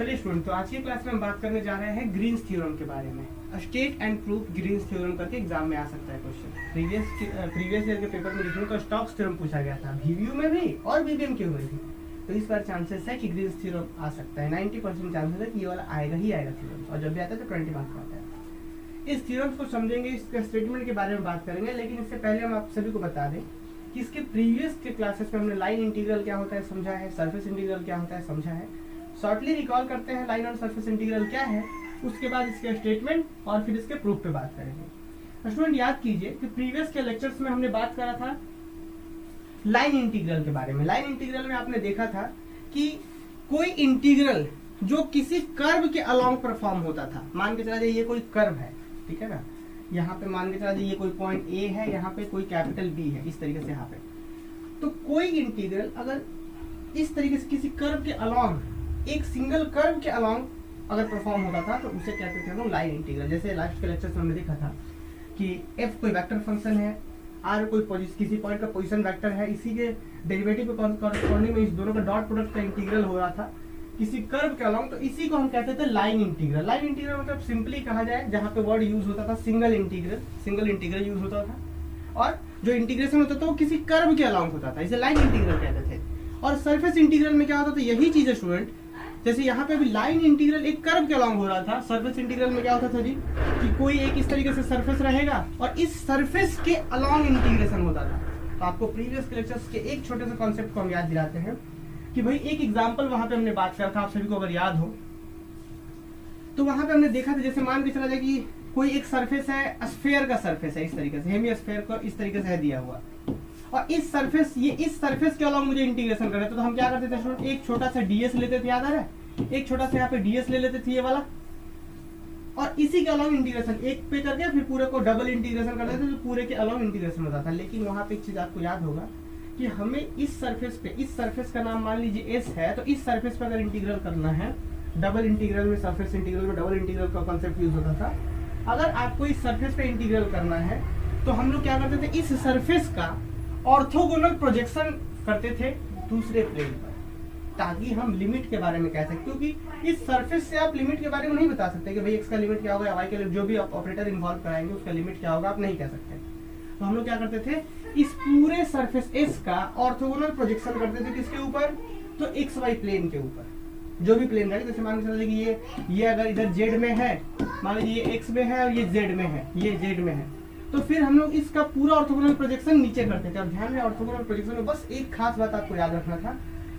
चलिए स्टूडेंट, तो आज की क्लास में हम बात करने जा रहे हैं ग्रीन्स थ्योरम के बारे में। State and proof Green's theorem करके एग्जाम में आ सकता है क्वेश्चन। प्रीवियस ईयर के पेपर में लिखूँ तो स्टोक्स थ्योरम पूछा गया था, VVU में भी और BBM के हुए भी। तो इस बार चांसेस है कि ग्रीन्स थ्योरम आ सकता है। 90% चांसेस है कि ये वाला आएगा ही आएगा थ्योरम, और जब भी आता है तो 20 मार्क्स आता है। इस थ्योरम को समझेंगे, इसके स्टेटमेंट के बारे में बात करेंगे, लेकिन इससे पहले हम आप सभी को बता दें कि इसके प्रीवियस के क्लासेस में हमने लाइन इंटीग्रल क्या होता है समझा है, सरफेस इंटीग्रल क्या होता है समझा है। शॉर्टली रिकॉल करते हैं लाइन और सरफेस इंटीग्रल क्या है, उसके बाद इसके स्टेटमेंट और फिर इसके प्रूफ पे बात करेंगे। स्टूडेंट याद कीजिए कि प्रीवियस के लेक्चर्स में हमने बात करा था लाइन इंटीग्रल के बारे में। लाइन इंटीग्रल में आपने देखा था कि कोई इंटीग्रल जो किसी कर्व के अलोंग परफॉर्म होता था। मान के चला जाए ये कोई कर्व है, ठीक है ना, यहाँ पे मान के चला जाए ये कोई पॉइंट A है, यहाँ पे कोई कैपिटल B है, इस तरीके से यहाँ पे। तो कोई इंटीग्रल अगर इस तरीके से किसी कर्व के अलोंग, एक सिंगल कर्व के अलोंग अगर परफॉर्म होता था तो उसे कहते थे हम लाइन इंटीग्रल। जैसे लास्ट के लेक्चर में हमने देखा था कि f कोई वेक्टर फंक्शन है, r कोई किसी पॉइंट का पोजीशन वेक्टर है, इसी के डेरिवेटिव के कॉरस्पॉन्डिंग में इस दोनों का डॉट प्रोडक्ट का इंटीग्रल हो रहा था किसी कर्व के अलोंग, तो इसी को हम कहते थे लाइन इंटीग्रल। लाइन इंटीग्रल मतलब सिंपली कहा जाए जहाँ पे वर्ड यूज होता था सिंगल इंटीग्रल यूज होता था, और जो इंटीग्रेशन होता था वो किसी कर्व के अलोंग होता था, इसे लाइन इंटीग्रल कहते थे। और सरफेस इंटीग्रल में क्या होता था, यही चीज है स्टूडेंट। जैसे यहाँ पे अभी लाइन इंटीग्रल एक कर्व के अलोंग हो रहा था, सरफेस इंटीग्रल में क्या होता था जी कि कोई एक इस तरीके से सरफेस रहेगा और इस सरफेस के अलोंग इंटीग्रेशन होता था। तो आपको प्रीवियस के लेक्चर्स के एक छोटे से कॉन्सेप्ट को हम याद दिलाते हैं कि भाई एक एग्जांपल वहां पे हमने बात करा था, आप सभी को अगर याद हो तो वहां पे हमने देखा था, जैसे मान के चला जाए कि कोई एक सरफेस है, स्फीयर का सरफेस है, इस तरीके से हेमी स्फीयर को इस तरीके से है दिया हुआ, और इस सरफेस के अलावा मुझे इंटीग्रेशन करना है। तो हम क्या करते थे स्टूडेंट, एक छोटा सा ds लेते थे, याद आ रहा है, एक छोटा सा यहाँ पे ds ले लेते थे ये वाला, और इसी के अलावा इंटीग्रेशन एक पे करके फिर पूरे को डबल इंटीग्रेशन कर देते थे, तो पूरे के अलावा इंटीग्रेशन होता था। लेकिन वहां पे एक चीज आपको याद होगा कि हमें इस सरफेस पे, इस सरफेस का नाम मान लीजिए S है, तो इस सरफेस पे अगर इंटीग्रल करना है, डबल इंटीग्रल में, सरफेस इंटीग्रल में डबल इंटीग्रल का कॉन्सेप्ट यूज होता था। अगर आपको इस सरफेस पे इंटीग्रल करना है तो हम लोग क्या करते थे, इस सरफेस का ऑर्थोगोनल प्रोजेक्शन करते थे दूसरे प्लेन पर, ताकि हम लिमिट के बारे में कह सकते, क्योंकि इस सरफेस से आप लिमिट के बारे में नहीं बता सकते कि भाई x का लिमिट क्या होगा या y का लिमिट, जो भी आप ऑपरेटर इन्वॉल्व कराएंगे उसका लिमिट क्या होगा आप नहीं कह सकते। तो हम लोग क्या करते थे, इस पूरे सरफेस S का ऑर्थोगोनल प्रोजेक्शन करते थे किसके ऊपर, तो XY प्लेन के ऊपर, जो भी प्लेन रहेगा। जैसे मान के चलिए कि ये अगर इधर Z में है, मान लीजिए ये X में है और ये Z में है, ये Z में है, तो फिर हम लोग इसका पूरा ऑर्थोगोनल प्रोजेक्शन नीचे करते थे। और ध्यान में ऑर्थोगोनल प्रोजेक्शन में बस एक खास बात आपको याद रखना था,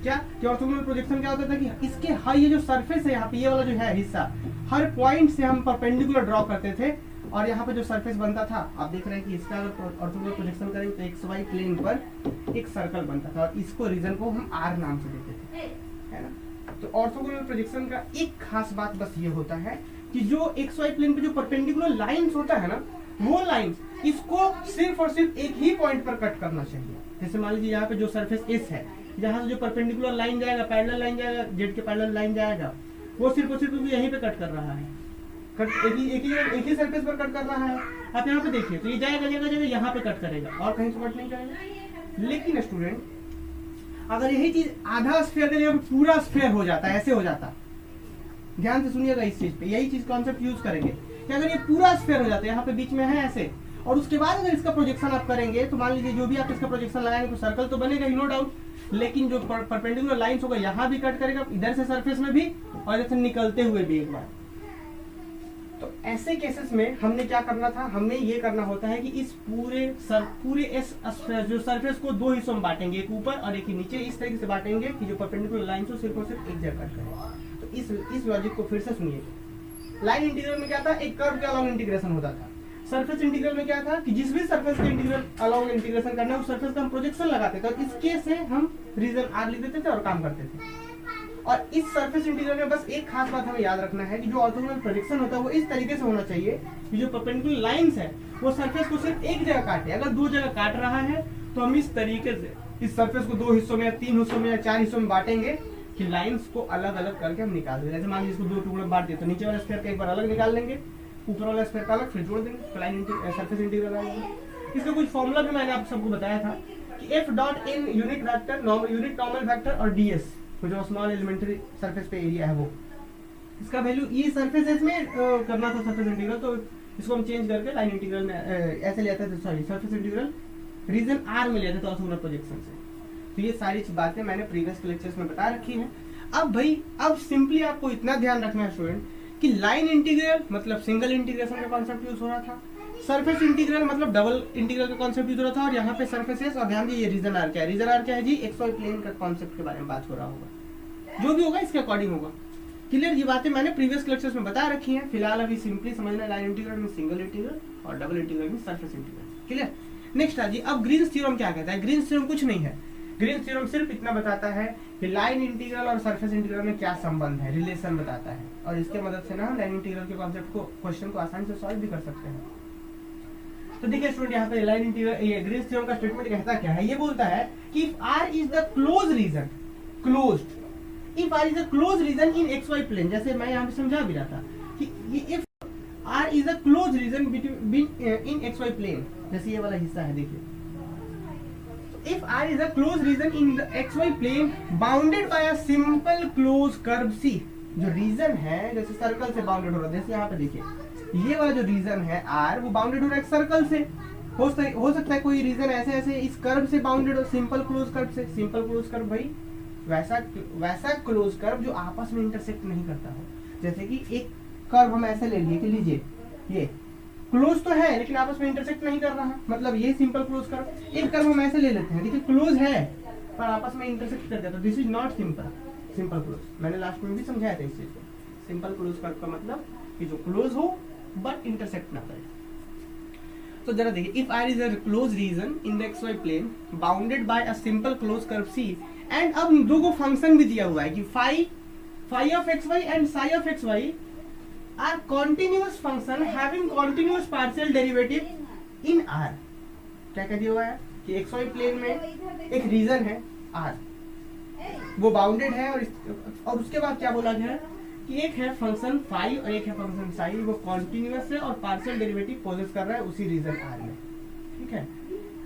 क्या कि ऑर्थोगोनल प्रोजेक्शन क्या होता था कि इसके हर ये जो सरफेस है यहाँ पे, ये वाला जो है हिस्सा, हर पॉइंट से हम परपेंडिकुलर ड्रॉ करते थे, और यहाँ पे जो सरफेस बनता था, आप देख रहे हैं कि इसका अगर ऑर्थोगोनल प्रोजेक्शन करेंगे तो XY प्लेन पर एक सर्कल बनता था, और इसको रीजन को हम R नाम से देते थे, है ना। तो ऑर्थोगोनल प्रोजेक्शन का एक खास बात बस ये होता है कि जो XY प्लेन पे जो परपेंडिकुलर लाइंस होता है ना, वो लाइंस इसको सिर्फ और सिर्फ एक ही पॉइंट पर कट करना चाहिए। जैसे मान लीजिए यहाँ पे जो सरफेस S है, यहाँ से जो परपेंडिकुलर लाइन जाएगा, पैरेलल लाइन जाएगा, Z के पैरेलल लाइन जाएगा, वो सिर्फ और सिर्फ यहीं पे कट कर रहा है, एक ही सरफेस पर कट कर रहा है। आप यहाँ पे देखिए तो ये जाएगा यहाँ पे कट करेगा और कहीं से कट नहीं करेगा। लेकिन स्टूडेंट अगर यही चीज आधा स्फीयर का जगह पूरा स्फीयर हो जाता है, ऐसे हो जाता, ध्यान से सुनिएगा इस चीज पे, यही चीज कॉन्सेप्ट यूज करेंगे कि अगर ये पूरा स्फीयर हो जाता है, यहाँ पे बीच में है ऐसे, और उसके बाद अगर इसका प्रोजेक्शन आप करेंगे तो मान लीजिए जो भी आप इसका प्रोजेक्शन लगाएंगे तो सर्कल तो बनेगा ही, नो डाउट, लेकिन जो परपेंडिकुलर लाइंस होगा यहाँ भी कट करेगा, इधर से सरफेस में भी और इधर से निकलते हुए भी एक बार। तो ऐसे केसेस में हमने क्या करना था, हमें ये करना होता है कि इस पूरे इस जो सरफेस को दो हिस्सों में बांटेंगे, एक ऊपर और एक नीचे, इस तरीके से बांटेंगे कि जो परपेंडिकुलर लाइंस हो सिर्फ और सिर्फ एक जगह कट करें। तो इस लॉजिक को फिर से सुनिए। लाइन इंटीग्रल में क्या था, एक कर्व के अलोंग इंटीग्रेशन होता था। सरफेस इंटीग्रल में क्या था कि जिस भी सरफेस के इंटीग्रल अलोंग इंटीग्रेशन करना है उस सरफेस का हम प्रोजेक्शन लगाते थे, और इसके से हम रीजन R लिख देते थे और काम करते थे। और इस सरफेस इंटीग्रल में बस एक खास बात हमें याद रखना है कि जो ऑर्थोगोनल प्रोजेक्शन होता है वो इस तरीके से होना चाहिए कि जो परपेंडिकुलर लाइंस है वो सरफेस को सिर्फ एक जगह काटे। अगर दो जगह काट रहा है तो हम इस तरीके से इस सरफेस को दो हिस्सों में या तीन हिस्सों में या चार हिस्सों में बांटेंगे कि लाइंस को अलग अलग करके हम निकाल देंगे। जैसे मान लीजिए इसको दो टुकड़े बांट दिए तो नीचे वाला स्फीयर का एक बार अलग निकाल लेंगे, ऊपर वाला स्फीयर का अलग, फिर जोड़ देंगे, लाइन सरफेस इंटीग्रल आ जाएगा। इसका कुछ फॉर्मूला भी मैंने आप सबको बताया था कि F dot in unit vector, unit normal vector और ds जो स्मॉल एलिमेंट्री सरफेस पे एरिया है वो, इसका वैल्यू ये सरफेस एस में करना था सरफेस इंटीग्रल, तो इसको हम चेंज करके लाइन इंटीग्रल में ऐसे लेते थे, sorry surface integral region R में लेते थे ऑर्थोगोनल प्रोजेक्शन से। तो ये सारी बातें मैंने प्रीवियस लेक्चर्स में बता रखी हैं। अब भाई अब सिंपली आपको इतना ध्यान रखना है स्टूडेंट कि लाइन इंटीग्रल मतलब सिंगल इंटीग्रेशन का कॉन्सेप्ट यूज हो रहा था, सरफेस इंटीग्रल मतलब डबल इंटीग्रल का कॉन्सेप्ट यूज हो रहा था, और यहाँ पे सरफेसेस, और ध्यान दीजिए रीजन आर क्या है, रीजन आर क्या है जी, एक्सवाई प्लेन का कॉन्सेप्ट के बारे में बात हो रहा होगा, जो भी होगा इसके अकॉर्डिंग होगा। क्लियर, ये बातें मैंने प्रीवियस लेक्चर्स में बता रखी हैं। फिलहाल अभी सिंपली समझना लाइन इंटीग्रल में सिंगल इंटीग्रल और डबल इंटीग्रल में सरफेस इंटीग्रल। क्लियर, नेक्स्ट आ जी, अब ग्रीन्स थ्योरम क्या कहता है? ग्रीन्स थ्योरम कुछ नहीं है, ग्रीन्स थ्योरम सिर्फ इतना बताता है कि लाइन इंटीग्रल और सरफेस इंटीग्रल में क्या संबंध है, रिलेशन बताता है, और इसके मदद से ना हम लाइन इंटीग्रल के कॉन्सेप्ट को, क्वेश्चन को आसानी से सॉल्व भी कर सकते हैं। तो देखिए स्टूडेंट, यहाँ पे लाइन इंटीग्रल, ये ग्रीन्स थ्योरम का स्टेटमेंट कहता क्या है? ये बोलता है कि if R is the close region, closed, if R is a close region in x Y plane, जैसे मैं यहाँ पे समझा भी रहा था कि if R is a close region between in x Y plane, जैसे ये वाला हिस्सा है देखिए, if R is a closed region in the xy plane bounded by a simple closed curve C, जो रीजन है जैसे सर्कल से बाउंडेड हो रहा है, जैसे यहाँ पे देखिए ये वाला जो रीजन है R वो बाउंडेड हो रहा है सर्कल से, हो सकता है कोई रीजन ऐसे ऐसे इस कर्व से बाउंडेड हो, सिंपल क्लोज कर्व से। सिंपल क्लोज कर्व भाई वैसा क्लोज कर्व जो आपस में इंटरसेक्ट नहीं करता हो, जैसे कि एक कर्व हम ऐसे ले लिए कि लीजिए ये क्लोज तो है लेकिन आपस में इंटरसेक्ट नहीं कर रहा, मतलब ये सिंपल क्लोज कर्व। एक कर्व हम ऐसे ले लेते हैं, देखिए क्लोज है पर आपस में इंटरसेक्ट कर जाता है, this is not simple close. मैंने लास्ट में भी समझाया था इस चीज को। सिंपल क्लोज कर्व का मतलब कि जो क्लोज हो बट इंटरसेक्ट ना करे। तो जरा देखिए, if R is a close region in the x Y plane bounded by a simple close curve C, and अब दो को फंक्शन भी दिया हुआ है कि phi of x y and psi of x y are continuous function having continuous partial derivative in R। क्या कह दिया हुआ है कि xy प्लेन में एक रीजन है R, वो बाउंडेड है, और उसके बाद क्या बोला गया है कि एक है फंक्शन फाई और एक है फंक्शन साई, वो कॉन्टिन्यूअस है और पार्शियल डेरिवेटिव पोजेस कर रहा है उसी रीजन R में। ठीक है,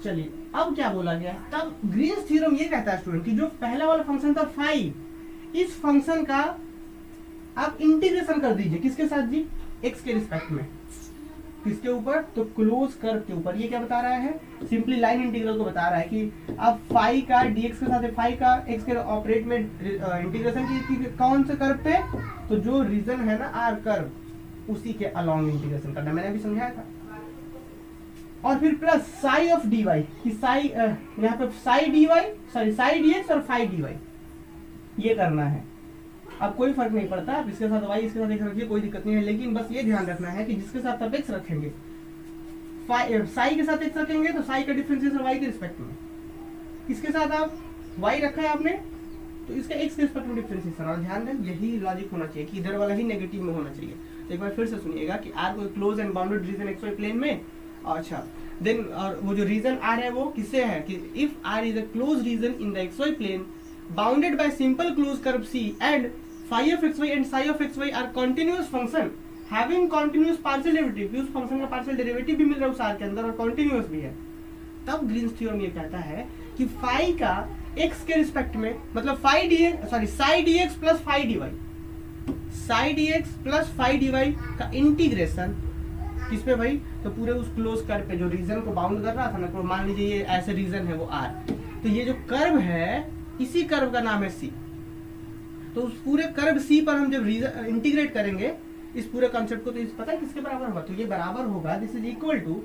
चलिए अब क्या बोला गया है, तब ग्रीन्स थ्योरम ये कहता है स्टूडेंट कि जो पहला वाला फंक्शन था फाई, इस फंक्शन का आप इंटीग्रेशन कर दीजिए किसके साथ जी, x के रिस्पेक्ट में, किसके ऊपर, तो क्लोज कर्व के ऊपर। ये क्या बता रहा है, सिंपली लाइन इंटीग्रल को बता रहा है कि अब फाई का dx के साथ है, फाई का x के ऑपरेट में इंटीग्रेशन की कौन से कर्व पे, तो जो रीजन है ना r कर्व उसी के अलोंग इंटीग्रेशन करना, मैंने अभी समझाया था। और फिर प्लस साई ऑफ dy कि साई यहाँ पे Sai dy, sorry Sai dx और फाई dy ये करना है। अब कोई फर्क नहीं पड़ता, आप इसके साथ y इसके साथ x रखिए, कोई दिक्कत नहीं है, लेकिन बस ये ध्यान रखना है कि जिसके साथ आप x रखेंगे, साई के साथ x रखेंगे तो साई का डिफरेंशिएशन y के रिस्पेक्ट में, इसके साथ आप y रखा है आपने तो इसका x के रिस्पेक्ट में डिफरेंशिएशन। और ध्यान दें यही लॉजिक होना चाहिए कि इधर वाला ही नेगेटिव में होना चाहिए। तो एक बार फिर से सुनिएगा कि R को close and bounded region x Y plane में, अच्छा देन और वो जो रीजन R है वो किससे है कि if R is a close region in the x Y plane bounded by simple close curve C and phi of xy and psi of xy are continuous function having continuous partial derivative, उस function का partial derivative भी मिल रहा है उस R के अंदर और continuous भी है। तब ग्रीन्स थ्योरम ये कहता है कि phi का x के रिस्पेक्ट में, मतलब phi dx, sorry psi dx plus phi dy, psi dx plus phi dy का इंटीग्रेशन किस पे भाई, तो पूरे उस क्लोज कर्व पे जो रीजन को बाउंड कर रहा था ना, मान लीजिए ये ऐसे रीजन है वो R, तो ये जो कर्व है इसी कर्व का नाम है C। तो उस पूरे कर्व C पर हम जब इंटीग्रेट करेंगे इस पूरे कॉन्सेप्ट को, तो इस पता है किसके बराबर होगा, तो ये बराबर होगा this is equal to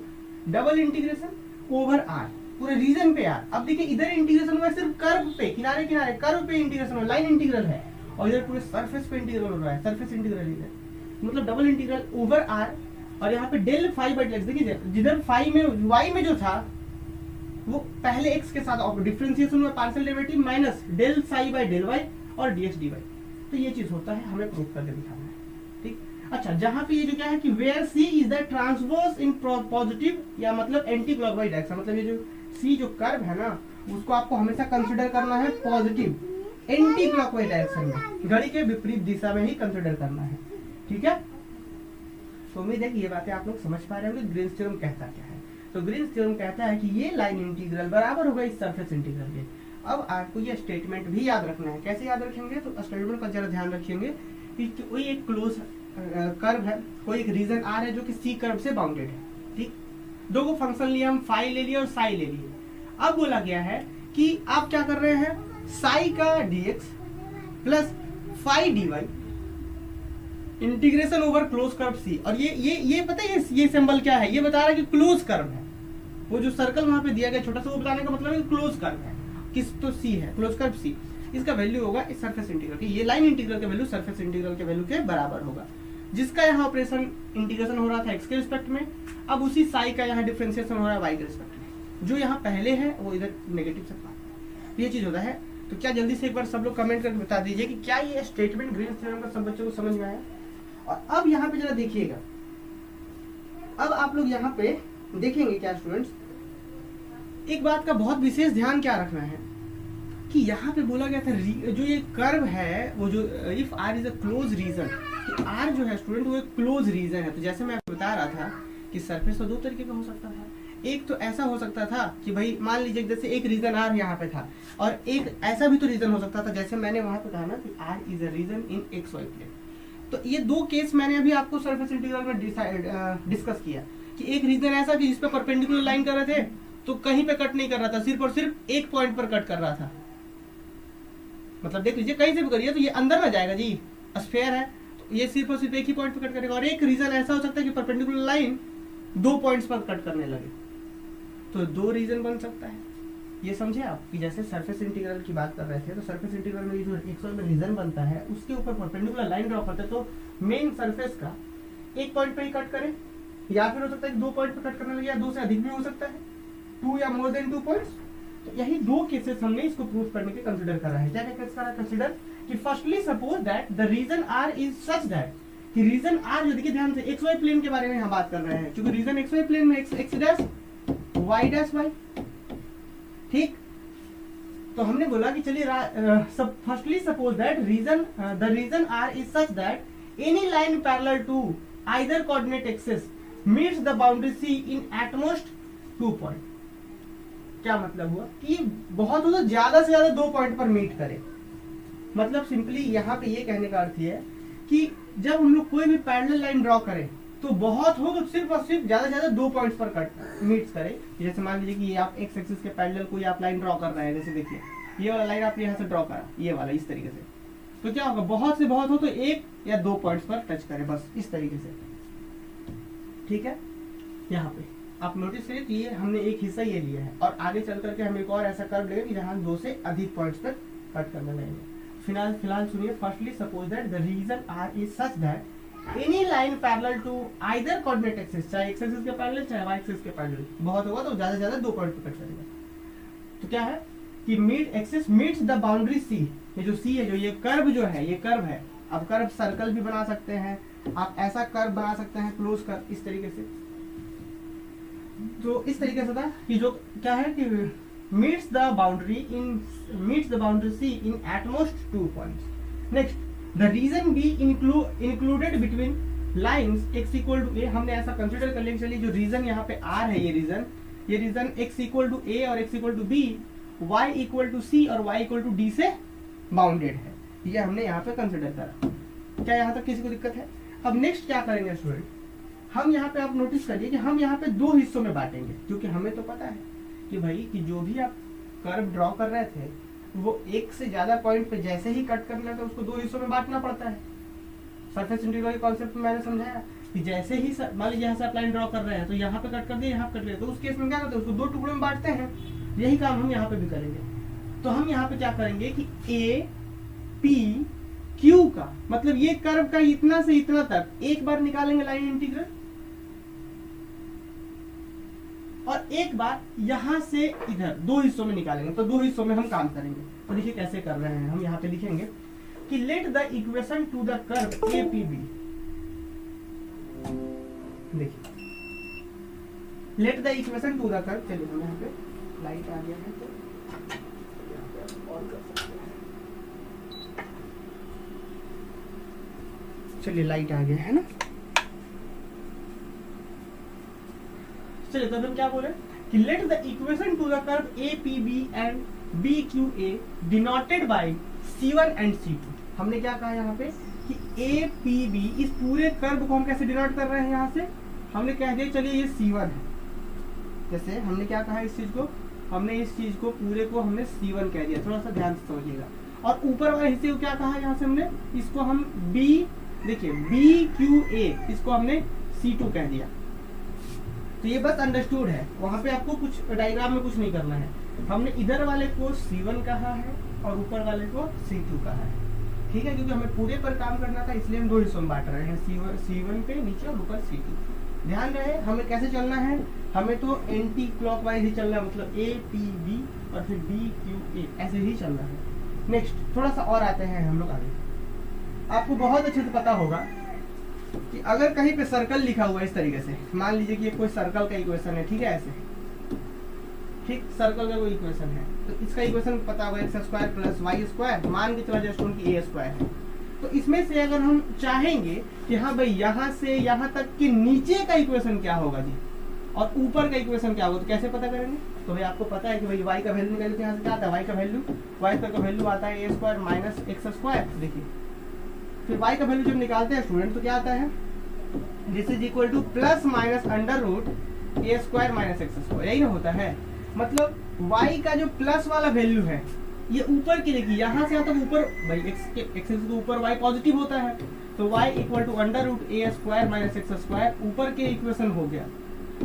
double integration over R, पूरे रीजन पे R। अब देखिए इधर इंटीग्रेशन हुआ सिर्फ कर्व पे, किनारे किनारे कर्व पे इंटीग्रेशन हुआ, लाइन इंटीग्रल है, और इधर पूरे सरफेस पे इंटीग्रल हो रहा है, सरफेस इंटीग्रल इधर, मतलब डबल इंटीग्रल ओवर R। और यहाँ पे डेल फाई बाई डेल, देखिए जिधर फाई में y में जो था वो पहले x के साथ डिफरेंशिएशन हुआ partial derivative minus del psi by del y और dx dy, तो ये चीज होता है, हमें प्रूफ करके दिखाना है। ठीक, अच्छा जहां पे ये जो क्या है कि where C is the transverse in positive या मतलब एंटी क्लॉकवाइज डायरेक्शन, मतलब ये जो C जो कर्व है ना उसको आपको हमेशा कंसीडर करना है पॉजिटिव एंटी क्लॉकवाइज डायरेक्शन में, घड़ी के विपरीत दिशा में ही कंसीडर करना है। ठीक है, तो उम्मीद है कि ये बातें आप लोग समझ पा रहे होंगे। ग्रीन्स थ्योरम कहता क्या है, तो ग्रीन्स थ्योरम कहता है कि ये लाइन इंटीग्रल बराबर होगा इस सरफेस इंटीग्रल के। अब आपको ये स्टेटमेंट भी याद रखना है, कैसे याद रखेंगे, तो स्टेटमेंट का जरा ध्यान रखेंगे कि कोई एक क्लोज कर्व है, कोई एक रीजन आर है जो कि सी कर्व से बाउंडेड है, ठीक। दो को फंक्शन लिया हम, फाई ले लिया और साई ले लिए। अब बोला गया है कि आप क्या कर रहे हैं, साई का dx plus phi dy integration over close curve C. और ये पता है ये सिंबल क्या है, ये बता रहा है कि क्लोज कर्व है। वो जो सर्कल वहां पे दिया गया छोटा सा, वो बताने का मतलब है क्लोज कर्व है। किस तो सी है, क्लोज कर्व सी। इसका वैल्यू होगा इस सरफेस इंटीग्रल की, ये लाइन इंटीग्रल का वैल्यू सरफेस इंटीग्रल के वैल्यू के बराबर होगा, जिसका यहाँ ऑपरेशन इंटीग्रेशन हो रहा था एक्स के रिस्पेक्ट में। अब उसी साई का यहाँ डिफरेंशिएशन हो रहा है वाई के रिस्पेक्ट में। जो यहाँ पहले है वो इधर नेगेटिव से पास, ये चीज होता है। तो क्या जल्दी से एक बार सब लोग कमेंट करके बता दीजिए कि क्या ये स्टेटमेंट ग्रीन्स थ्योरम का सब बच्चों को समझ में आया। और अब यहाँ पे जरा देखिएगा, अब आप लोग यहाँ पे देखेंगे क्या स्टूडेंट्स, एक बात का बहुत विशेष ध्यान क्या रखना है कि यहाँ पे बोला गया था जो ये कर्व है वो जो if R is a close region, कि आर जो है स्टूडेंट वो एक क्लोज रीजन है। तो जैसे मैं बता रहा था कि सरफेस तो दो तरीके का हो सकता था। एक तो ऐसा हो सकता था कि भाई मान लीजिए जैसे एक रीजन आर यहाँ पे था, और एक ऐसा भी तो रीजन हो सकता था जैसे मैंने वहां पे कहा ना कि R is a region in x Y plane. तो ये दो केस मैंने अभी आपको सरफेस इंटीग्रल में डिस्कस किया कि एक रीजन ऐसा कि जिस पे परपेंडिकुलर लाइन कर रहे थे तो कहीं पे कट नहीं कर रहा था, सिर्फ और सिर्फ एक पॉइंट पर कट कर रहा था। मतलब देख लीजिए कहीं से भी करिए तो ये अंदर ना जाएगा जी, स्फीयर है तो ये सिर्फ और सिर्फ एक ही पॉइंट पर कट करेगा। और एक रीजन ऐसा हो सकता है कि परपेंडिकुलर लाइन दो पॉइंट्स पर कट करने लगे, तो दो रीजन बन सकता है। ये समझे आप कि जैसे सरफेस इंटीग्रल की बात कर रहे थे, तो सरफेस इंटीग्रल में जो एक्स वाई में रीजन बनता है उसके ऊपर परपेंडिकुलर लाइन ड्रॉ करते हैं, तो मेन सरफेस का एक पॉइंट पे ही कट करें, या फिर हो सकता है कि दो पॉइंट पे कट करने लगे, या दो से अधिक भी हो सकता है, 2 या मोर देन 2 पॉइंट्स। तो यही दो केसेस हमने इसको प्रूव करने के कंसीडर करा है। क्या केस करा कंसीडर कि firstly suppose that the region R is such that कि रीजन आर जो देखिए ध्यान से एक्स वाई प्लेन के बारे में हम बात कर रहे हैं, क्योंकि रीजन एक्स वाई प्लेन में x dash y dash y, ठीक। तो हमने बोला कि चलिए firstly suppose that the region R is such that any line parallel to either coordinate axis meets the boundary C in at most 2 point. क्या मतलब हुआ कि बहुत हो तो ज्यादा से ज्यादा 2 पॉइंट पर मीट करे। मतलब सिंपली यहाँ पे ये कहने का अर्थ है कि जब हम लोग कोई भी पैरेलल लाइन ड्रॉ करें तो बहुत हो तो सिर्फ और सिर्फ ज्यादा से ज्यादा 2 पॉइंट्स पर कट मीट करे। जैसे मान लीजिए कि ये आप एक्स एक्सिस के पैरेलल कोई आप लाइन ड्रॉ कर रहे हैं, जैसे देखिए ये वाला लाइन आपने यहाँ से ड्रॉ करा, ये वाला इस तरीके से, तो क्या होगा बहुत से बहुत हो तो 1 या 2 पॉइंट्स पर टच करे, बस इस तरीके से, ठीक है। यहाँ पे आप नोटिस करिए कि ये हमने एक हिस्सा ये लिया है, और आगे चल करके हम एक और ऐसा कर्व लेंगे कि जहाँ 2 से अधिक पॉइंट्स पर कट करने लगेंगे। फिलहाल सुनिए, firstly suppose that the region R is such that any line parallel to either coordinate axis, चाहे एक्स एक्सिस के पैरेलल चाहे वाई एक्सिस के पैरेलल, बहुत होगा तो ज्यादा से ज्यादा 2 पॉइंट पर कट करेगा। तो क्या है कि meet axis meets the boundary C, ये जो सी है, जो ये कर्व जो है, ये कर्व है। अब कर्व सर्कल भी बना सकते हैं आप, ऐसा कर्व बना सकते हैं क्लोज कर्व इस तरीके से। तो इस तरीके से था कि जो क्या है कि meets the boundary C in at most 2 points. Next, the reason B included between lines x equal to a, हमने ऐसा कंसिडर कर लिया। चलिए जो रीजन यहाँ पे R है, ये reason x equal to a और x equal to b, y equal to c और y equal to d से बाउंडेड है, ये हमने यहाँ पे कंसिडर करा। क्या यहाँ तक किसी को दिक्कत है? अब नेक्स्ट क्या करेंगे स्टूडेंट, हम यहाँ पे आप नोटिस करिए कि हम यहाँ पे 2 हिस्सों में बांटेंगे, क्योंकि हमें तो पता है कि भाई कि जो भी आप कर्व ड्रॉ कर रहे थे वो एक से ज्यादा पॉइंट पे जैसे ही कट करना है तो उसको 2 हिस्सों में बांटना पड़ता है। सरफेस इंटीग्रल के कॉन्सेप्ट में मैंने समझाया कि जैसे ही मान लीजिए यहाँ से आप लाइन ड्रॉ कर रहे हैं तो यहाँ पे कट कर दिए, यहाँ पे कट दिए, तो उस केस में क्या करते हैं, उसको 2 टुकड़ों में बांटते हैं। यही काम हम यहाँ पे भी करेंगे। तो हम यहाँ पे क्या करेंगे कि ए पी क्यू का मतलब ये कर्व का इतना से इतना तक एक बार निकालेंगे लाइन इंटीग्रल, और एक बार यहां से इधर 2 हिस्सों में निकालेंगे। तो 2 हिस्सों में हम काम करेंगे। तो देखिए कैसे कर रहे हैं, हम यहाँ पे लिखेंगे कि let the equation to the curve A P B, देखिए let the equation to the curve, चलिए हम यहाँ पे लाइट आ गया है तो और कर सकते हैं, चलिए लाइट आ गया है ना। चलिए तो हम क्या बोले कि let the equation to the curve A P B and B Q A denoted by C1 and C2। हमने क्या कहा यहाँ पे कि ए पी बी, इस पूरे कर्व को हम कैसे डिनोट कर रहे हैं, यहाँ से हमने कह दिया चलिए ये C1 है। जैसे हमने क्या कहा इस चीज को, हमने इस चीज को पूरे को हमने C1 कह दिया, थोड़ा सा ध्यान से समझिएगा। और ऊपर वाले हिस्से को क्या कहा यहाँ से हमने, इसको हम B, देखिए BQA, इसको हमने C2 कह दिया। तो ये बस अंडरस्टूड है, वहां पे आपको कुछ डायग्राम में कुछ नहीं करना है। हमने इधर वाले को C1 कहा है और ऊपर वाले को C2 कहा है, ठीक है, क्योंकि हमें पूरे पर काम करना था, इसलिए हम दो हिस्सों में बांट रहे हैं, C1 पे नीचे और ऊपर C2। ध्यान रहे हमें कैसे चलना है, हमें तो एंटी क्लॉकवाइज ही चलना है, मतलब A P B और फिर B Q A ऐसे ही चलना है। नेक्स्ट थोड़ा सा और आते हैं हम लोग आगे। आपको बहुत अच्छे से पता होगा कि अगर कहीं पे सर्कल लिखा हुआ है इस तरीके से, मान लीजिए कि ये कोई सर्कल का इक्वेशन है, ठीक है, ऐसे ठीक सर्कल का कोई इक्वेशन है, तो इसका इक्वेशन पता होगा x square plus y square, मान के चला जाए स्टूडेंट की a स्क्वायर है। तो इसमें से अगर हम चाहेंगे कि हाँ भाई यहाँ से यहाँ तक के नीचे का इक्वेशन क्या होगा जी और ऊपर का इक्वेशन क्या होगा, तो कैसे पता करेंगे, तो भाई आपको पता है कि भाई y का वैल्यू निकालिए, तो यहाँ से क्या आता है, y का वैल्यू आता है a square minus x square. देखिए फिर y का वैल्यू जब निकालते हैं स्टूडेंट तो क्या आता है, this is equal to plus minus under root a square minus x square, यही ना होता है। मतलब y का जो प्लस वाला वैल्यू है ये ऊपर की, देखिए यहाँ से आता है ऊपर, भाई x से ऊपर y पॉजिटिव होता है, तो y equal to under root a square minus x square ऊपर के इक्वेशन हो गया,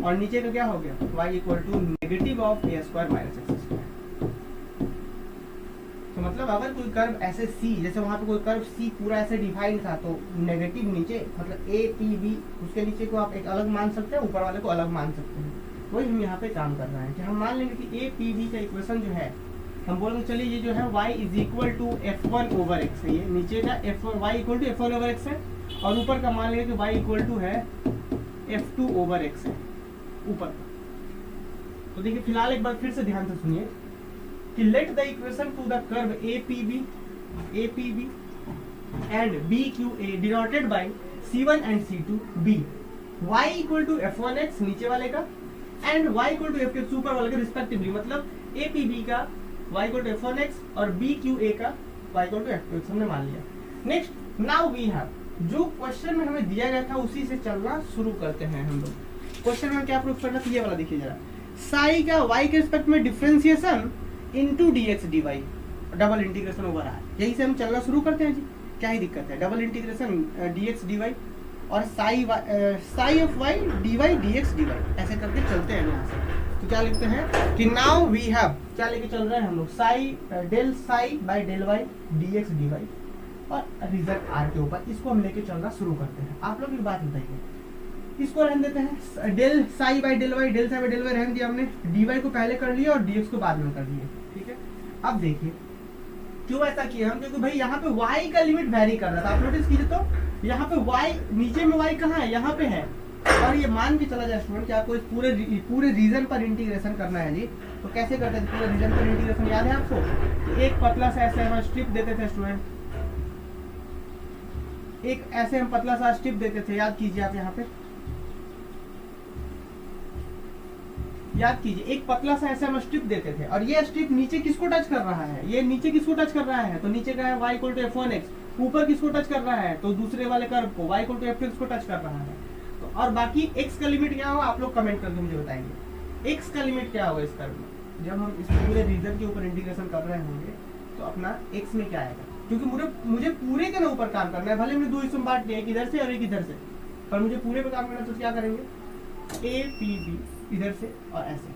और नीचे का क्या हो गया, y equal to negative of a square minus x square. तो मतलब अगर कोई कर्व ऐसे C, जैसे वहां पे कोई कर्व C पूरा ऐसे डिफाइंड था, तो नेगेटिव नीचे मतलब A P B, उसके नीचे को आप एक अलग मान सकते हैं, ऊपर वाले को अलग मान सकते हैं। वही हम यहाँ पे काम कर रहे हैं कि हम मान लेंगे कि A P B का इक्वेशन जो है, हम बोलेंगे चलिए ये जो है y is equal to F1 over x है, ये नीचे का y equal to F1 over x है, और ऊपर का मान लेंगे कि y इक्वल टू है F2 ओवर x है ऊपर का। तो देखिए फिलहाल एक बार फिर से ध्यान से सुनिए कि let the equation to the curve A P B and B Q A denoted by C1 and C2 be y equal to F1x नीचे वाले का and y equal to F2 ऊपर वाले का रिस्पेक्टिवली, मतलब A P B का y equal to F1x और B Q A का y इक्वल टू F2x हमने मान लिया। नेक्स्ट नाउ वी हैव, जो क्वेश्चन में हमें दिया गया था उसी से चलना शुरू करते हैं हम लोग। क्वेश्चन में क्या प्रूफ करना था, ये वाला देखिए जरा, साई का y के रिस्पेक्ट में differentiation into dx dy double integration over r, यही से हम चलना शुरू करते हैं जी, क्या ही दिक्कत है, डबल इंटीग्रेशन dx dy और sigh of y dy dx dy ऐसे करके चलते हैं यहाँ से। तो क्या लिखते हैं कि नाउ वी हैव, क्या लेके चल रहे हैं हम लोग, psi del psi by del y dx dy और रीजन r के ऊपर, इसको हम लेके चलना शुरू करते हैं। आप लोग एक बात बताइए, इसको रहने देते हैं, del psi by del y, del psi by del y रहने दिया हमने, dy को पहले कर लिया और dx को बाद में कर लिया, ठीक है। अब देखिए क्यों ऐसा किया हम, क्योंकि भाई यहाँ पे y का लिमिट वेरी कर रहा था, आप नोटिस कीजिए, तो यहाँ पे y नीचे में y कहाँ है, यहाँ पे है, और ये मान के चला जाए स्टूडेंट कि आपको इस पूरे रीजन पर इंटीग्रेशन करना है जी। तो कैसे करते थे पूरे रीजन पर इंटीग्रेशन, याद है आपको, तो एक पतला सा ऐसे हम स्ट्रिप देते थे स्टूडेंट, एक ऐसे हम पतला सा स्ट्रिप देते थे, याद कीजिए आप, यहाँ पे याद कीजिए, एक पतला सा ऐसे हम स्ट्रिप देते थे, और ये स्ट्रिप नीचे किसको टच कर रहा है, ये नीचे किसको टच कर रहा है, तो नीचे का है y इक्वल टू F1x, ऊपर किसको टच कर रहा है, तो दूसरे वाले कर्व को y इक्वल टू F2x को टच कर रहा है। तो और बाकी x का लिमिट क्या होगा, आप लोग कमेंट करके मुझे बताएंगे x का लिमिट क्या होगा इस कर्व में, जब हम इस पूरे रीजन के ऊपर इंटीग्रेशन कर रहे होंगे तो अपना x में क्या आएगा, क्योंकि मुझे पूरे के ना ऊपर काम करना है, भले हमने दो हिस्सों में बांट दिया, एक इधर से और एक इधर से, पर मुझे पूरे पे काम करना है, तो क्या करेंगे A P B इधर से और ऐसे,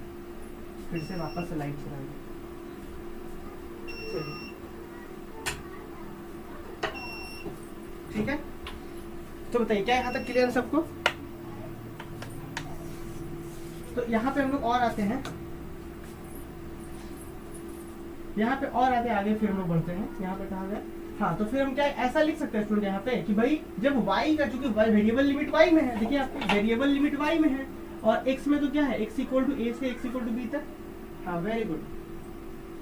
फिर से वापस से लाइट चलाएंगे, ठीक है। तो बताइए क्या यहाँ तक क्लियर है सबको। तो यहाँ पे हम लोग और आते हैं, यहाँ पे और आते आगे, फिर हम लोग बढ़ते हैं, यहाँ पे कहा गया, हाँ, तो फिर हम क्या ऐसा लिख सकते हैं स्टूडेंट यहाँ पे कि भाई जब y का, चूंकि वेरिएबल लिमिट y में है, देखिए आपको वेरिएबल लिमिट y में है, और x में तो क्या है, x इक्वल टू a से x इक्वल टू b तक, हाँ वेरी गुड,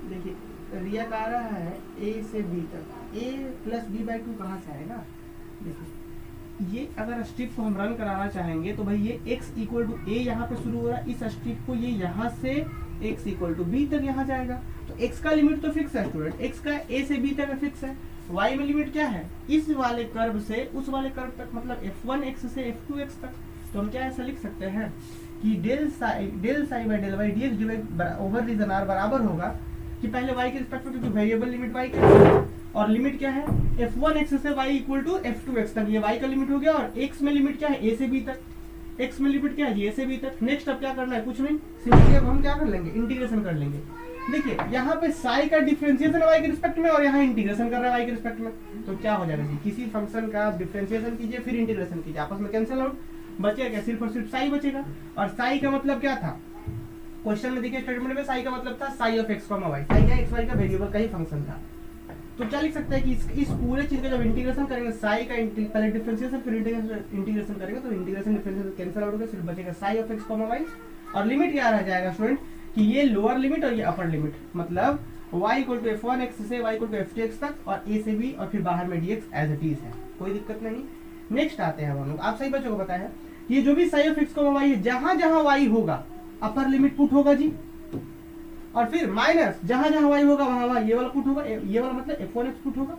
देखिए रिया का आ रहा है a से b तक, a प्लस b बाई 2 कहाँ से आएगा, देखिए ये अगर स्ट्रिप को हम रन कराना चाहेंगे तो भाई ये x इक्वल टू a यहाँ पे शुरू हो रहा है, इस स्ट्रिप को ये यहाँ से x इक्वल टू b तक यहाँ जाएगा, तो x का लिमिट तो फिक्स है स्टूडेंट, x का a से b तक फिक्स है, y में लिमिट क्या है, इस वाले कर्व से उस वाले कर्व तक, मतलब f1x से f2x तक। तो हम क्या ऐसा लिख सकते हैं कि del psi by del y d x over region R बराबर होगा कि पहले y के रिस्पेक्ट में, क्योंकि वेरिएबल लिमिट y का है, और लिमिट क्या है f1x से y इक्वल टू f2x तक, ये y का लिमिट हो गया, और x में लिमिट क्या है a से b तक, x में लिमिट क्या है a से b तक। नेक्स्ट अब क्या करना है, कुछ नहीं, सिंपली अब हम क्या कर लेंगे, इंटीग्रेशन कर लेंगे। देखिए यहाँ पे साई का डिफरेंशिएशन है y के रिस्पेक्ट में, और यहाँ इंटीग्रेशन कर रहा है y के रिस्पेक्ट में, तो क्या हो जाएगा जी, किसी फंक्शन का डिफरेंशिएशन कीजिए फिर इंटीग्रेशन कीजिए, आपस में कैंसिल आउट, बचेगा क्या, सिर्फ और सिर्फ साई बचेगा। और साई का मतलब क्या था, क्वेश्चन में देखिए स्टेटमेंट में साई का मतलब था psi of x comma y, psi क्या एक्स वाई का वेरिएबल का ही फंक्शन था। तो क्या लिख सकते हैं कि इस पूरे चीज का जब इंटीग्रेशन करेंगे, साई का पहले डिफरेंशिएशन फिर इंटीग्रेशन करेंगे, तो इंटीग्रेशन डिफरेंशिएशन कैंसिल आउट हो गया, सिर्फ बचेगा psi of x comma y. और लिमिट क्या रह जाएगा स्टूडेंट कि ये लोअर लिमिट और ये अपर लिमिट, मतलब y इक्वल टू f1x से y इक्वल टू f2x तक, और a से b, और फिर बाहर में dx एज इट इज है, कोई दिक्कत नहीं। नेक्स्ट आते हैं हम लोग, आप सही बच्चों को पता है ये जो भी psi of x comma y है, जहां जहां y होगा अपर लिमिट पुट होगा जी, और फिर माइनस जहां जहां y होगा वहां वहां ये वाला पुट होगा, ये वाला मतलब f1x पुट होगा,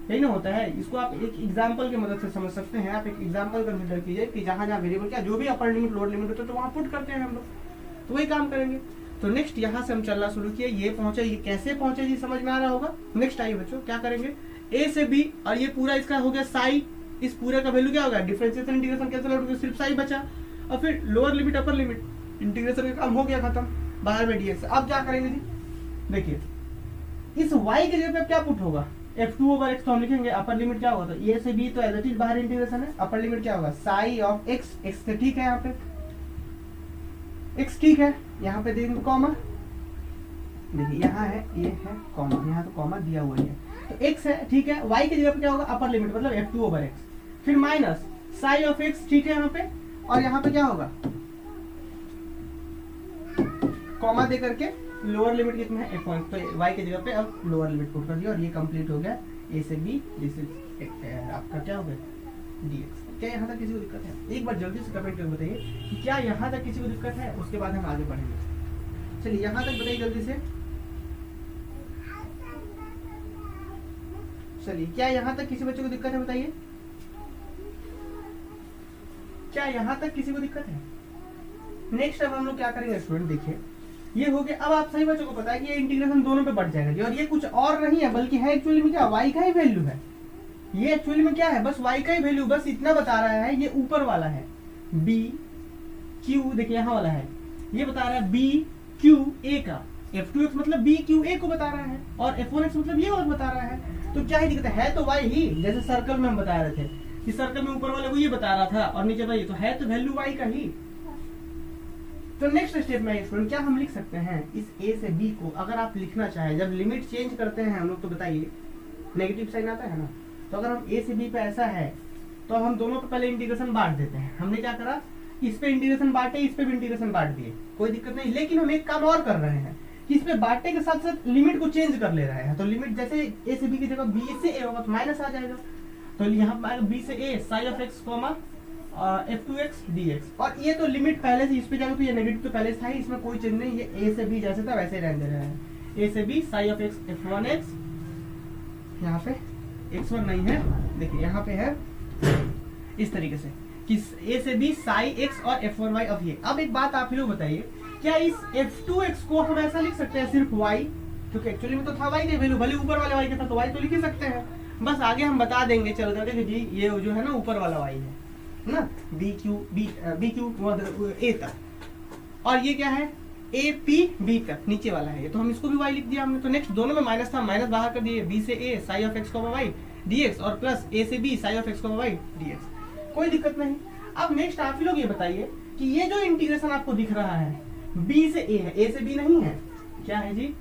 यही ना होता है। इसको आप एक एग्जांपल की मदद से समझ सकते हैं। आप एक एग्जांपल कंसीडर कीजिए कि जहां जहां वेरिएबल क्या जो भी अपर लिमिट लोअर लिमिट होता है तो वहां पुट करते हैं हम लोग, तो वही काम करेंगे। तो नेक्स्ट यहाँ से हम चलना शुरू किए, ये पहुंचे, ये कैसे पहुंचे जी समझ में आ रहा होगा। नेक्स्ट आइए बच्चों क्या करेंगे, a से b, और ये पूरा इसका हो गया साई, इस पूरे का वैल्यू क्या होगा, डिफरेंशिएशन इंटीग्रेशन कैंसिल आउट हो गया, सिर्फ साई बचा, और फिर lower limit upper limit integration का काम हो गया खत्म, बाहर में dx। अब क्या करेंगे जी, देखिए इस y के जगह पे क्या पुट होगा, f2 ओवर x, तो हम लिखेंगे अपर लिमिट क्या होगा, तो a से b तो एज इट इज बाहर इंटीग्रेशन है, अपर लिमिट क्या होगा साई ऑफ x, x तो ठीक है, यहाँ पे x ठीक है, यहाँ पे देंगे कॉमा, देखिए यहाँ है ये है कॉमा, यहाँ तो कॉमा दिया हुआ है, तो x है ठीक है, y की जगह पे क्या होगा अपर लिमिट मतलब f2 ओवर x, फिर माइनस साई ऑफ x ठीक है यहाँ पे, और यहाँ पे क्या होगा कॉमा दे करके लोअर लिमिट कितना है f1, तो y की जगह पे अब लोअर लिमिट पुट कर दिया, और ये कंप्लीट हो गया a से b, दिस इज आपका क्या हो गया dx। क्या यहाँ तक किसी को दिक्कत है, एक बार जल्दी से कमेंट करके बताइए कि क्या यहाँ तक किसी को दिक्कत है, उसके बाद हम आगे बढ़ेंगे। चलिए यहाँ तक बताइए जल्दी से, चलिए क्या यहाँ तक किसी बच्चे को दिक्कत है बताइए, क्या यहाँ तक किसी को दिक्कत है। नेक्स्ट अब हम लोग क्या करेंगे स्टूडेंट, देखिए ये हो गया। अब आप सही बच्चों को पता है कि ये इंटीग्रेशन दोनों पे बढ़ जाएगा, और ये कुछ और नहीं है बल्कि है एक्चुअली में क्या y का ही वैल्यू है, ये एक्चुअली में क्या है बस y का ही वैल्यू, बस इतना बता रहा है, ये ऊपर वाला है b q, देखिए यहाँ वाला है, ये बता रहा है b q a का, f2x मतलब b q a को बता रहा है, और f1x मतलब ये वाला बता रहा है। तो क्या ही दिक्कत है तो y ही, जैसे सर्कल में हम बता रहे थे कि सर्कल में ऊपर वाले को ये बता रहा था और नीचे वाला, तो है तो वैल्यू y का ही। तो नेक्स्ट स्टेप में स्टूडेंट क्या हम लिख सकते हैं, इस a से b को अगर आप लिखना चाहे, जब लिमिट चेंज करते हैं हम लोग तो बताइए नेगेटिव साइन आता है ना, तो अगर हम a से b पे ऐसा है तो हम दोनों पे पहले इंटीग्रेशन बांट देते हैं। हमने क्या करा, इस पे इंटीग्रेशन बांटे, इस पे भी इंटीग्रेशन बांट दिए, कोई दिक्कत नहीं, लेकिन हम एक काम और कर रहे हैं कि इस पे बांटने के साथ साथ लिमिट को चेंज कर ले रहे हैं। तो लिमिट जैसे a से b की जगह b से a होगा तो माइनस आ जाएगा, तो यहाँ पर b से a sigh of x comma f2x dx, और ये तो लिमिट पहले से इस पे जाएगा तो ये नेगेटिव तो पहले से था ही, इसमें कोई चेंज नहीं, ये a से b जैसे था वैसे ही रहने दे रहे हैं, a से b sigh of x f1x, यहाँ पे x1 नहीं है, देखिए यहाँ पे है इस तरीके से कि a से b साई x और f1y। अब एक बात आप ही लोग बताइए, क्या इस f2x को हम ऐसा लिख सकते हैं सिर्फ y, क्योंकि एक्चुअली में तो था y का वैल्यू, भले ऊपर वाले y का था तो y तो लिख ही सकते हैं, बस आगे हम बता देंगे चल करके कि जी ये जो है ना ऊपर वाला y है ना, b q a तक, और ये क्या है a p b तक नीचे वाला है, तो हम इसको भी y लिख दिया हमने। तो नेक्स्ट दोनों में माइनस था, माइनस बाहर कर दिए, b से a sigh of x y dx, और प्लस a से b sigh of x y dx, कोई दिक्कत नहीं। अब नेक्स्ट आप ही लोग ये बताइए कि ये जो इंटीग्रेशन आपको दिख रहा है b से a है, a से b नहीं है, क्या है जी,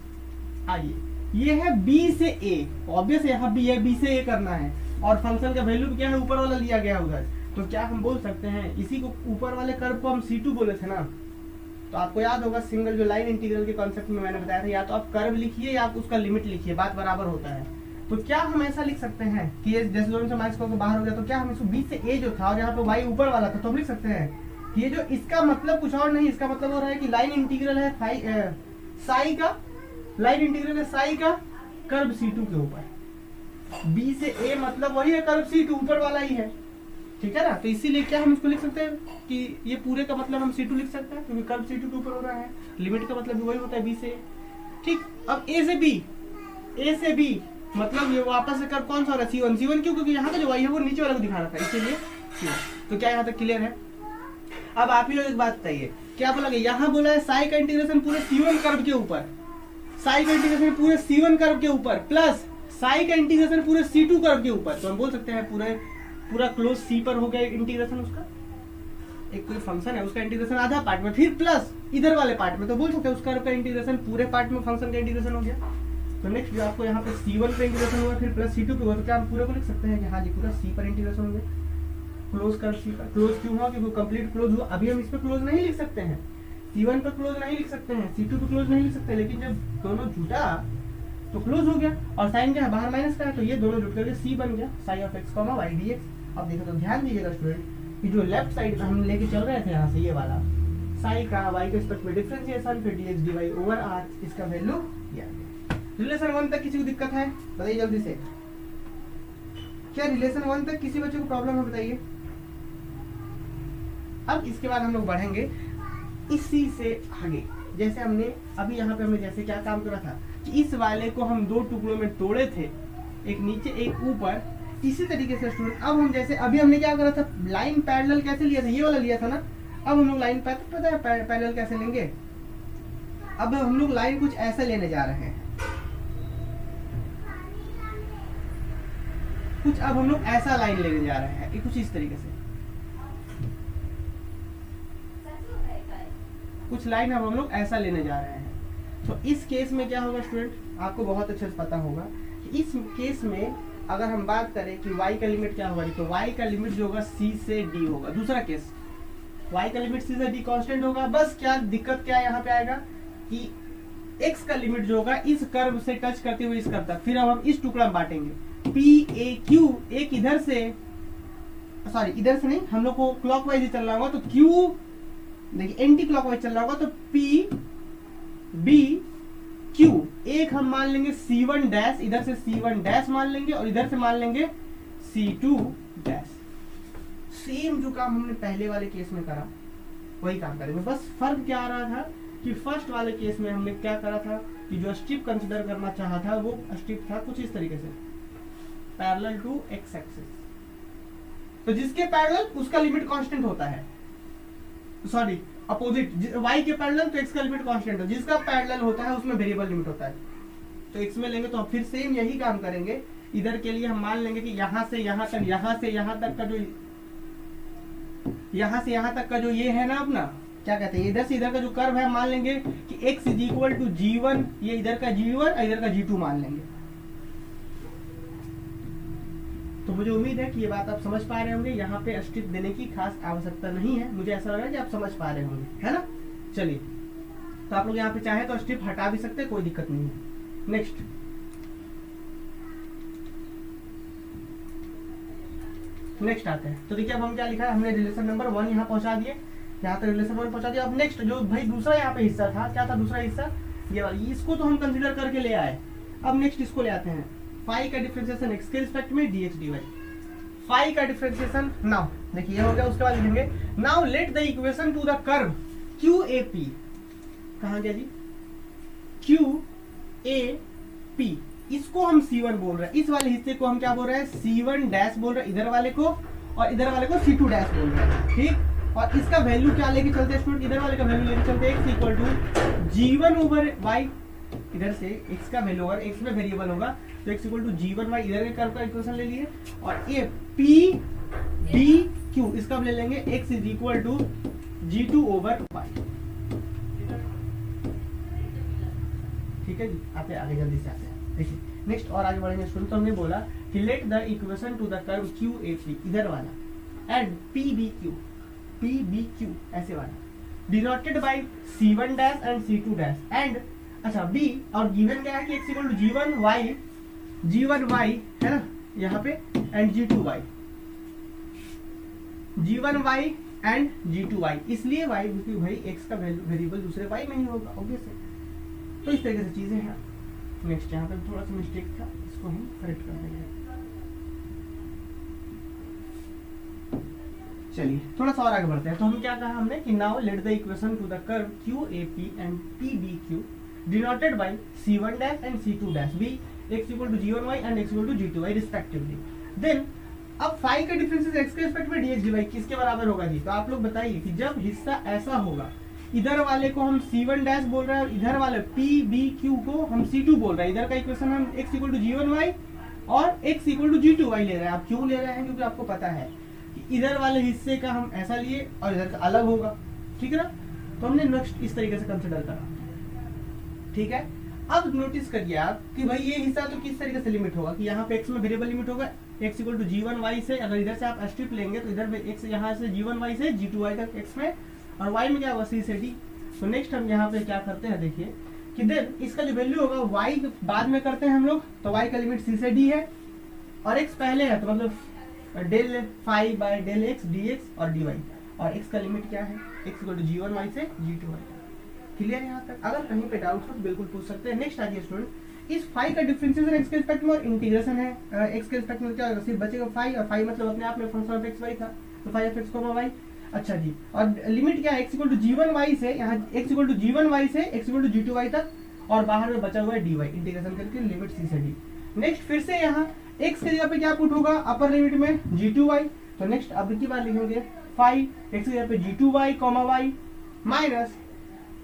आइए ये है b से a, ऑब्वियस यहाँ b है, b से a करना है, और फंक्शन का वैल्यू क्या है ऊपर वाला लिया गया उधर, तो क्या हम बोल सकते हैं इसी को ऊपर वाले कर्व को हम C2 बोले थे ना, तो आपको याद होगा सिंगल जो लाइन इंटीग्रल के कॉन्सेप्ट में मैंने बताया था, या तो आप कर्व लिखिए या आप उसका लिमिट लिखिए, बात बराबर होता है। तो क्या हम ऐसा लिख सकते हैं कि ये जैसे दोनों से माइनस करके बाहर हो गया, तो क्या हम इसको b से a जो था और यहाँ पे y ऊपर वाला था, तो हम लिख सकते हैं कि ये जो इसका मतलब कुछ और नहीं, इसका मतलब हो रहा है कि लाइन इंटीग्रल है साई का, लाइन इंटीग्रल है साई का कर्व C2 के ऊपर, बी से ए मतलब वही है कर्व C2 ऊपर वाला ही है, ठीक है ना। तो इसीलिए क्या हम इसको लिख सकते हैं कि ये पूरे का मतलब हम C2 लिख सकते हैं क्योंकि कर्व C2 के ऊपर हो रहा है। लिमिट का मतलब भी वही होता है बी से, ठीक। अब ए से बी मतलब ये वापस से कर्व कौन सा हो रहा है C1 क्यों, क्योंकि यहाँ का जो वाई है वो नीचे वाला को दिखा रहा था, इसीलिए तो क्या यहाँ तक क्लियर है। अब आप ही लोग एक बात बताइए, क्या बोला गया, यहाँ बोला है साई का इंटीग्रेशन पूरे C1 कर्व के ऊपर, साई का इंटीग्रेशन पूरे C1 कर्व के ऊपर प्लस साई का इंटीग्रेशन पूरे C2 कर्व के ऊपर। तो हम बोल सकते हैं पूरा क्लोज C पर हो गया इंटीग्रेशन उसका, एक कोई फंक्शन है उसका इंटीग्रेशन आधा पार्ट में, फिर प्लस इधर वाले पार्ट में, तो बोल सकते हैं उस कर्व का इंटीग्रेशन पूरे पार्ट में फंक्शन का इंटीग्रेशन हो गया। तो नेक्स्ट जो आपको यहाँ पे C1 पे इंटीग्रेशन हुआ फिर प्लस C2 पे हुआ, तो क्या हम पूरे को लिख सकते हैं कि हाँ जी पूरा C पर इंटीग्रेशन हो गया। क्लोज कर C पर, क्लोज क्यों हुआ, क्योंकि कंप्लीट क्लोज हुआ। अभी हम इस पे क्लोज नहीं लिख सकते हैं, C1 पर क्लोज नहीं लिख सकते हैं, C2 पे क्लोज नहीं लिख सकते, लेकिन जब दोनों जुटा तो क्लोज हो गया। और साइन क्या है, बाहर माइनस का है, तो ये दोनों जुट करके C बन गया, sigh of x comma y dx। अब देखो तो ध्यान दीजिएगा स्टूडेंट कि जो लेफ्ट साइड हम लेके चल रहे थे यहाँ से ये वाला साई का y के रिस्पेक्ट में डिफरेंशिएशन फिर dx dy ओवर r, इसका वैल्यू ये आ गया। रिलेशन 1 तक किसी को दिक्कत है बताइए जल्दी से, क्या रिलेशन 1 तक किसी बच्चे को प्रॉब्लम है बताइए। अब इसके बाद हम लोग बढ़ेंगे इसी से आगे, जैसे हमने अभी यहाँ पे हमने जैसे क्या काम करा था कि इस वाले को हम दो टुकड़ों में तोड़े थे, एक नीचे एक ऊपर। इसी तरीके से स्टूडेंट अब हम जैसे अभी हमने क्या करा था, लाइन पैरेलल कैसे लिया था, ये वाला लिया था ना। अब हम लोग लाइन पता है पैरेलल कैसे लेंगे, अब हम लोग लाइन कुछ ऐसा लेने जा रहे हैं, कुछ अब हम लोग ऐसा लाइन लेने जा रहे हैं, कुछ इस तरीके से कुछ लाइन अब हम लोग ऐसा लेने जा रहे हैं। तो इस केस में क्या होगा स्टूडेंट, आपको बहुत अच्छे से पता होगा कि इस केस में अगर हम बात करें कि y का लिमिट क्या होगा, तो y का लिमिट जो होगा c से d होगा। दूसरा केस y का लिमिट c से d कांस्टेंट होगा। बस क्या दिक्कत क्या यहाँ पे आएगा कि x का लिमिट जो होगा इस कर्व से टच करते हुए इस कर्व तक, फिर अब हम इस टुकड़ा में बांटेंगे p a q, एक इधर से सॉरी इधर से नहीं, हम लोग को क्लॉकवाइज ही चल रहा होगा तो q देखिए एंटी क्लॉकवाइज चल रहा होगा तो P B Q, एक हम मान लेंगे C1 डैश, इधर से C1 डैश मान लेंगे और इधर से मान लेंगे C2 डैश। सेम जो काम हमने पहले वाले केस में करा वही काम करेंगे। बस फर्क क्या आ रहा था कि फर्स्ट वाले केस में हमने क्या करा था कि जो स्ट्रिप कंसीडर करना चाहा था वो स्ट्रिप था कुछ इस तरीके से पैरेलल टू एक्स एक्सिस, तो जिसके पैरेलल उसका लिमिट कांस्टेंट होता है, सॉरी अपोजिट y के पैरेलल तो x का लिमिट कांस्टेंट है, जिसका पैरेलल होता है उसमें वेरिएबल लिमिट होता है। तो x में लेंगे तो फिर सेम यही काम करेंगे। इधर के लिए हम मान लेंगे कि यहाँ से यहाँ तक, यहाँ से यहाँ तक का जो यहाँ से यहाँ तक का जो ये है ना अपना क्या कहते हैं, इधर से इधर का जो कर्व है मान लेंगे कि x is equal to g1, ये इधर का g1 इधर का g2 मान लेंगे। तो मुझे उम्मीद है कि ये बात आप समझ पा रहे होंगे, यहाँ पे स्ट्रिप देने की खास आवश्यकता नहीं है, मुझे ऐसा लग रहा है कि आप समझ पा रहे होंगे, है ना। चलिए तो आप लोग यहाँ पे चाहे तो स्ट्रिप हटा भी सकते हैं, कोई दिक्कत नहीं है। नेक्स्ट आते हैं। तो देखिए अब हम क्या लिखा है, हमने रिलेशन नंबर 1 यहाँ पहुंचा दिए, यहाँ तक रिलेशन 1 पहुंचा दिया। अब नेक्स्ट जो भाई दूसरा यहाँ पे हिस्सा था, क्या था दूसरा हिस्सा, ये वाला, इसको तो हम कंसीडर करके ले आए। अब नेक्स्ट इसको ले आते हैं, फाई का डिफरेंशिएशन x के रिस्पेक्ट में dx dy, फाई का डिफरेंशिएशन। नाउ देखिए ये हो गया, उसके बाद लिखेंगे now let the equation to the curve QAP, कहाँ गया जी, QAP, इसको हम C1 बोल रहे हैं, इस वाले हिस्से को हम क्या बोल रहे हैं C1 डैश बोल रहे हैं इधर वाले को, और इधर वाले को C2 डैश बोल रहे हैं, ठीक। और इसका वैल्यू क्या लेके चलते हैं स्टूडेंट, इधर वाले का वैल्यू लेके चलते हैं x equal to G1 over y, इधर से x का वैल्यू अगर x में वेरिएबल होगा तो x equal to G1 y, इधर के कर्व का इक्वेशन ले लिए, और ये P B Q इसका ले लेंगे x is equal to G2 over y, ठीक है जी। आते आगे जल्दी से आते हैं, देखिए नेक्स्ट और आगे बढ़ेंगे स्टूडेंट। तो हमने बोला कि let the equation to the curve QAP इधर वाला एंड PBQ ऐसे वाला denoted by C1 dash and C2 dash and अच्छा B, और गिवन क्या है कि x equal to G1 y है ना यहाँ पे, and G1 y and G2 y, इसलिए y क्योंकि भाई x का वेरिएबल दूसरे y में ही होगा ऑब्वियस है। तो इस तरीके से चीजें हैं। नेक्स्ट यहाँ पे थोड़ा सा मिस्टेक था, इसको हम करेक्ट कर देंगे। चलिए थोड़ा सा और आगे बढ़ते हैं। तो हम क्या कहा हमने कि now let the equation to the curve Q A P and P B Q denoted by c1 dash and c2 dash be x equal to g1y and x equal to g2y respectively. Then अब phi का difference x के respect में dx dy किसके बराबर होगा जी? तो आप लोग बताइए कि जब हिस्सा ऐसा होगा, इधर वाले को हम c1 डैश बोल रहे हैं और इधर वाले p b q को हम c2 बोल रहे हैं। इधर का इक्वेशन हम x इक्वल टू g1y और x इक्वल टू g2y ले रहे हैं। आप क्यों ले रहे हैं? क्योंकि आपको पता है कि इधर वाले हिस्से का हम ऐसा लिए और इधर का अलग होगा, ठीक है ना? तो हमने नेक्स्ट इस तरीके से कंसिडर करा, ठीक है। अब नोटिस करिए आप कि भाई ये हिस्सा तो किस तरीके से लिमिट होगा कि यहाँ पे x में वेरिएबल लिमिट होगा x इक्वल टू g1y से। अगर इधर से आप स्ट्रिप लेंगे तो इधर में x यहाँ से g1y से g2y तक x में, और y में क्या होगा c से d। तो नेक्स्ट हम यहाँ पे क्या करते हैं, देखिए कि देन इसका जो वैल्यू होगा y बाद में करते हैं हम लोग, तो y का लिमिट c से d है और x पहले है, तो मतलब del phi by del x dx और dy, और x का लिमिट क्या है x इक्वल टू g1y से g2y। क्लियर यहाँ तक? अगर कहीं पे डाउट हो तो बिल्कुल पूछ सकते हैं। नेक्स्ट आ जाइए स्टूडेंट, इस फाई का डिफरेंशिएशन x के रिस्पेक्ट में और इंटीग्रेशन है x के रिस्पेक्ट में क्या होगा, सिर्फ बचेगा फाई, और फाई मतलब अपने आप में फंक्शन ऑफ x y था, तो phi of x comma y। अच्छा जी, और लिमिट क्या है x इक्वल टू g1y से, यहाँ x इक्वल टू g1y से x इक्वल टू g2y तक, और बाहर में बचा हुआ है dy, इंटीग्रेशन करके लिमिट c से d। नेक्स्ट फिर से यहाँ x के जगह पे क्या पुट होगा, अपर लिमिट में g2y, तो नेक्स्ट अब की बार लिखेंगे फाई x की जगह पे g2y comma y minus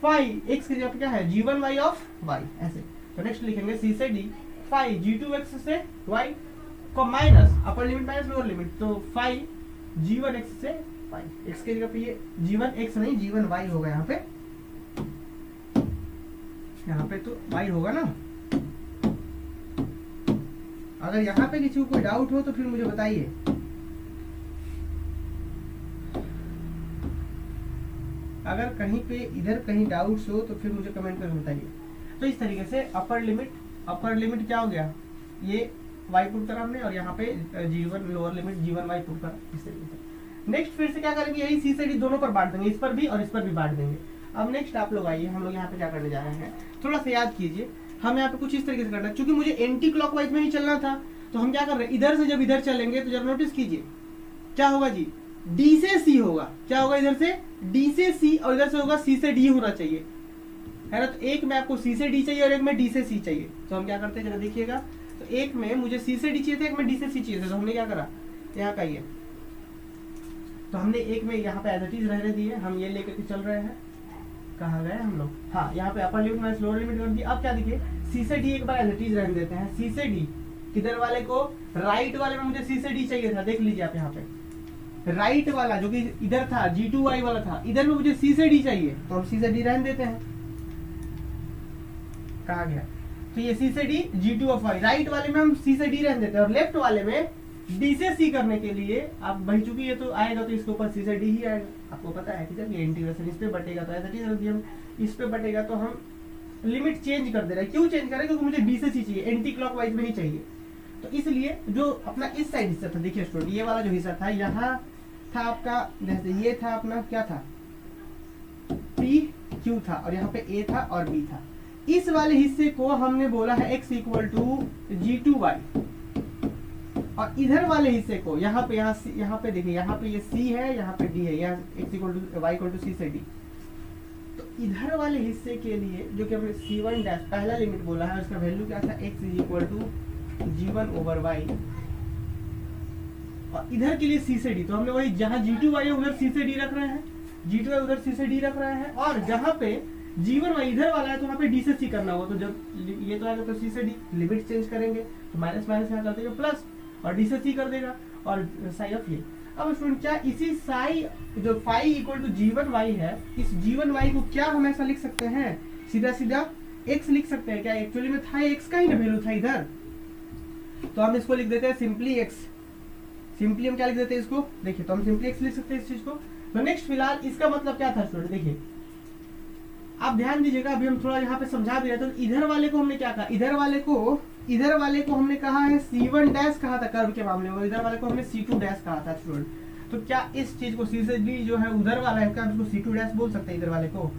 phi x की जगह पे क्या है g1y ऑफ y, ऐसे। तो नेक्स्ट लिखेंगे c से d फाई g2x से y को minus upper limit minus lower limit, तो फाई g1x से y। x के जगह पे ये g1x नहीं g1y होगा यहाँ पे तो y होगा ना। अगर यहाँ पे किसी को कोई डाउट हो तो फिर मुझे बताइए। अगर कहीं पे इधर कहीं डाउट्स हो तो फिर मुझे कमेंट करके बताइए। तो इस तरीके से अपर लिमिट क्या हो गया, ये y पुट करा हमने, और यहाँ पे g1 lower limit g1y put करा, इस तरीके से। नेक्स्ट फिर से क्या करेंगे, यही c से d दोनों पर बांट देंगे, इस पर भी और इस पर भी बांट देंगे। अब नेक्स्ट आप लोग आइए, हम लोग यहाँ पे क्या करने जा रहे हैं, थोड़ा सा याद कीजिए। हम यहाँ पे कुछ इस तरीके से करना है, क्योंकि मुझे एंटी क्लॉकवाइज में ही चलना था, तो हम क्या कर रहे हैं, इधर से जब इधर चलेंगे तो जरा नोटिस कीजिए क्या होगा जी, d से c होगा। क्या होगा, इधर से d से c और इधर से होगा c से d होना चाहिए, है ना। तो एक में आपको c से d चाहिए और एक में d से c चाहिए। तो हम क्या करते हैं, जरा देखिएगा। तो एक में मुझे c से d चाहिए था, एक में d से c चाहिए था, तो हमने क्या करा, यहाँ का ये, तो हमने एक में यहाँ पे एज इट इज रहने दिए, हम ये लेकर के चल रहे हैं। कहाँ गए हम लोग, हाँ यहाँ पे upper limit minus lower limit कर दी। अब क्या देखिए, c से d एक बार एज इट इज रहने देते हैं। c से d किधर वाले को, राइट वाले में मुझे c से d चाहिए था, देख लीजिए आप यहाँ पे राइट वाला जो कि इधर था g2y वाला था, इधर में मुझे c से d चाहिए, तो हम c से d रहने देते हैं। कहा गया, तो ये c से d g2 of y, right वाले में हम c से d रहने देते हैं, और लेफ्ट वाले में d से c करने के लिए आप भाई, चूंकि ये तो आएगा तो इसके ऊपर c से d ही आएगा, आपको पता है कि जब ये इंटीग्रेशन इस पे बटेगा तो ऐसा चीज, इस पे बटेगा तो हम लिमिट चेंज कर दे रहे हैं। क्यों चेंज कर रहे हैं, क्योंकि मुझे d से c चाहिए, एंटी क्लॉकवाइज में ही चाहिए। तो इसलिए जो अपना इस साइड हिस्सा था, देखिए स्टूडेंट, ये वाला जो हिस्सा था, यहाँ था आपका, जैसे ये था अपना क्या था, P Q था, और यहाँ पे A था और B था। इस वाले हिस्से को हमने बोला है x इक्वल टू g2y, और इधर वाले हिस्से को यहाँ पे देखिए, यहाँ पे ये c है, यहाँ पे d है, यहाँ x equal to y equal to c से d। तो इधर वाले हिस्से के लिए जो कि हमने c1 डैश पहला लिमिट बोला है, उसका वैल्यू क्या था, x is equal to g1 over y, और इधर के लिए c से d, तो हमने वही जहाँ g2y है उधर c से d रख रहे हैं, g2y उधर c से d रख रहे हैं, और जहाँ पे g1y इधर वाला है तो वहाँ पे d से c करना होगा। तो जब ये तो आएगा तो c से d, लिमिट चेंज करेंगे तो माइनस माइनस यहाँ कर देगा प्लस, और d से c कर देगा, और साई ऑफ ये। अब स्टूडेंट क्या इसी साई जो फाई इक्वल टू g1y है, इस g1y को क्या हम ऐसा लिख सकते हैं, सीधा सीधा x लिख सकते हैं क्या, एक्चुअली में था x का ही ना वैल्यू था इधर, तो हम इसको लिख देते हैं सिंपली x। सिंपली हम क्या लिख देते हैं इसको, देखिए, तो हम सिंपली x लिख सकते हैं इस चीज को। तो नेक्स्ट फिलहाल इसका मतलब क्या था स्टूडेंट, देखिए आप ध्यान दीजिएगा, अभी हम थोड़ा यहाँ पे समझा भी रहे। तो इधर वाले को हमने क्या कहा, इधर वाले को हमने कहा है c1 डैश कहा था कर्व के मामले में, इधर वाले को हमने c2 डैश कहा था स्टूडेंट। तो क्या इस चीज को c से d जो है उधर वाला है, क्या हम इसको c2 डैश बोल सकते हैं, इधर वाले को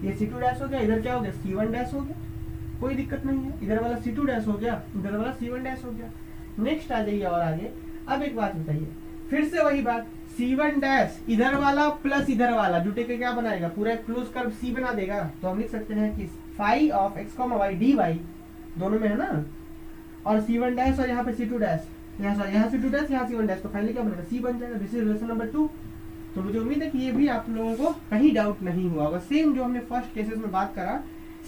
ये c2 डैश हो गया, इधर क्या हो गया c1 डैश हो गया, कोई दिक्कत नहीं है, इधर वाला c2 डैश हो गया, इधर वाला c1 डैश हो गया। नेक्स्ट आ जाइए और आगे। अब एक बात बताइए, फिर से वही बात, C1 डैश इधर वाला प्लस इधर वाला जुटे के क्या बनाएगा, पूरा एक क्लोज कर्व C बना देगा। तो हम लिख सकते हैं कि phi of x, y dy दोनों में है ना, और C1 डैश और यहाँ पे C2 डैश, यहाँ C2 डैश, यहाँ C1 डैश, तो फाइनली क्या बनेगा, C बन जाएगा। This is relation number 2। तो मुझे उम्मीद है कि ये भी आप लोगों को कहीं डाउट नहीं हुआ होगा। सेम जो हमने फर्स्ट केसेस में बात करा,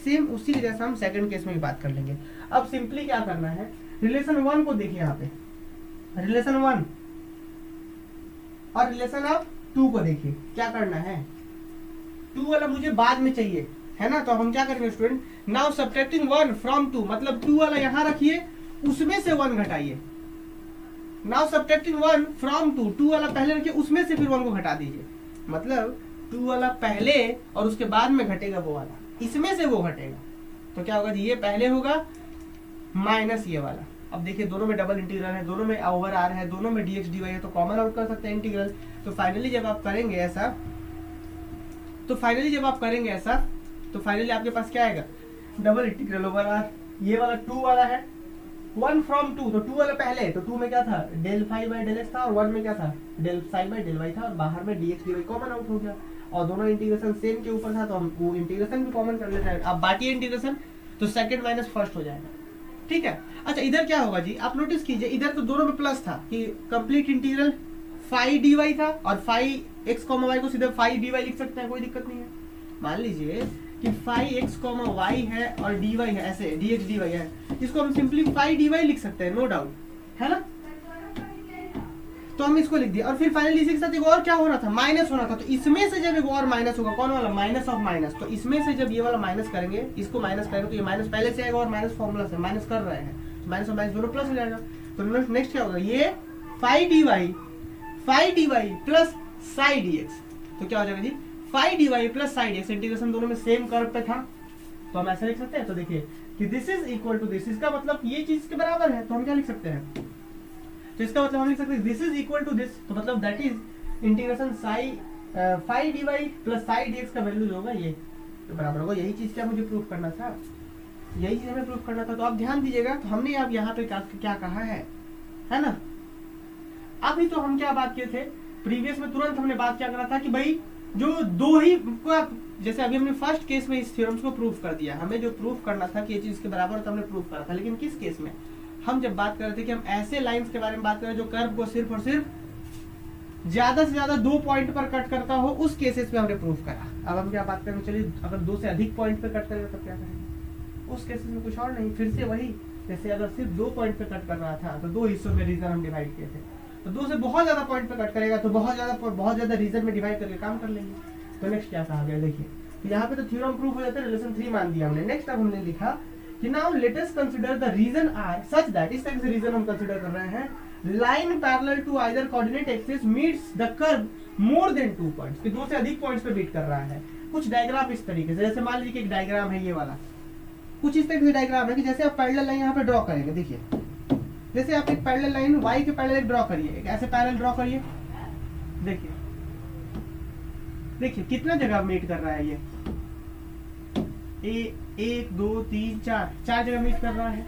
सेम उसी जैसा हम सेकंड केस में भी बात कर लेंगे। अब सिंपली क्या करना है, रिलेशन 1 को देखिए यहाँ पे, रिलेशन 1 और रिलेशन ऑफ 2 को देखिए। क्या करना है, 2 वाला मुझे बाद में चाहिए है ना, तो हम क्या करेंगे स्टूडेंट, नाउ सब्ट्रैक्टिंग 1 फ्रॉम 2, मतलब 2 वाला यहाँ रखिए, उसमें से 1 घटाइए। नाउ सब्ट्रैक्टिंग 1 फ्रॉम 2, 2 वाला पहले रखिए, उसमें से फिर 1 को घटा दीजिए। मतलब 2 वाला पहले और उसके बाद में घटेगा वो वाला, इसमें से वो घटेगा। तो क्या होगा जी, ये पहले होगा माइनस ये वाला। अब देखिए दोनों में डबल इंटीग्रल है, दोनों में ओवर आर है, दोनों में dx dy है, तो कॉमन आउट कर सकते हैं इंटीग्रल। तो फाइनली जब आप करेंगे ऐसा, तो फाइनली आपके पास क्या आएगा, डबल इंटीग्रल ओवर आर। ये वाला 2 वाला है, 1 फ्रॉम 2, तो 2 वाला पहले, तो 2 में क्या था, del phi by del x था, और 1 में क्या था, del psi by del y था, और बाहर में dx dy कॉमन आउट हो गया, और दोनों इंटीग्रेशन सेम के ऊपर था, तो हम वो इंटीग्रेशन भी कॉमन कर लेते हैं। अब बाकी इंटीग्रेशन तो सेकंड माइनस फर्स्ट हो जाएगा, ठीक है। अच्छा इधर क्या होगा जी, आप नोटिस कीजिए, इधर तो दोनों में प्लस था कि complete integral phi D y था, और फाई एक्स कॉमा वाई को सीधे फाई डी वाई लिख सकते हैं, कोई दिक्कत नहीं है। मान लीजिए कि फाई एक्स कॉमा वाई है और डी वाई है, ऐसे डी एक्स डी वाई है, इसको हम सिंपली फाई डी वाई लिख सकते हैं, नो डाउट, है ना। तो हम इसको लिख दिया, और फिर फाइनली इसी के साथ एक और क्या हो रहा था, माइनस होना था। तो इसमें से जब एक और माइनस होगा, कौन वाला, माइनस ऑफ माइनस, तो इसमें से जब ये वाला माइनस करेंगे, इसको माइनस करेंगे, तो ये माइनस पहले से आएगा, और माइनस फॉर्मूला से माइनस कर रहे हैं, माइनस और माइनस दोनों प्लस हो जाएगा। तो नेक्स्ट क्या होगा, ये phi D Y plus psi D X, तो क्या हो जाएगा जी, phi D Y plus psi D X, integration दोनों में सेम कर्व पे था, तो हम ऐसा लिख सकते हैं। तो देखिए कि this is equal to this, इसका मतलब ये चीज के बराबर है, तो हम क्या लिख सकते हैं, तो इसका मतलब हम लिख सकते हैं this is equal to this, तो मतलब that is integration psi phi D Y plus psi D x का वैल्यू जो होगा ये तो बराबर होगा। यही चीज क्या मुझे प्रूफ करना था, यही चीज हमें प्रूफ करना था। तो आप ध्यान दीजिएगा, तो हमने अब यहाँ पे क्या कहा है ना। अभी तो हम क्या बात किए थे, प्रीवियस में तुरंत हमने बात क्या करा था कि भाई जो दो ही जैसे अभी हमने फर्स्ट केस में इस थ्योरम्स को प्रूफ कर दिया, हमें जो प्रूफ करना था कि ये चीज के बराबर तो हमने प्रूफ करा था, लेकिन किस केस में, हम जब बात कर रहे थे कि हम ऐसे लाइंस के बारे में बात कर रहे हैं जो कर्व को सिर्फ और सिर्फ ज्यादा से ज्यादा 2 पॉइंट पर कट करता हो, उस केसेस में हमने प्रूफ करा। अब हम क्या बात करें, चलिए अगर 2 से अधिक पॉइंट पे कट करेगा तब क्या करेंगे, उस केसेस में कुछ और नहीं, फिर से वही, जैसे अगर सिर्फ 2 पॉइंट पे कट कर रहा था तो 2 हिस्सों में रीजन हम डिवाइड किए थे, तो 2 से बहुत ज्यादा पॉइंट पे कट करेगा तो बहुत ज्यादा रीजन में डिवाइड करके काम कर लेंगे। तो नेक्स्ट क्या कहा गया, देखिए तो यहाँ पे तो थ्योरम प्रूफ हो जाता है, रिलेशन 3 मान दिया हमने। नेक्स्ट अब हमने लिखा कि now let us consider the region R such that, इस तरह से रीजन हम कंसीडर कर रहे हैं, line parallel to either coordinate axis meets the curve more than 2 points, कि 2 से अधिक पॉइंट्स पे बीट कर रहा है। कुछ डायग्राम इस तरीके से, जैसे मान लीजिए कि एक डायग्राम है ये वाला, कुछ इस तरीके से डायग्राम है कि जैसे आप पैरेलल लाइन यहाँ पे ड्रॉ करेंगे, देखिए जैसे आप एक पैरेलल लाइन y के पैरेलल ड्रॉ करिए, एक ऐसे पैरेलल ड्रॉ करिए, देखिए कितना जगह मीट कर रहा है ये, 1 2 3 4 जगह मीट कर रहा है।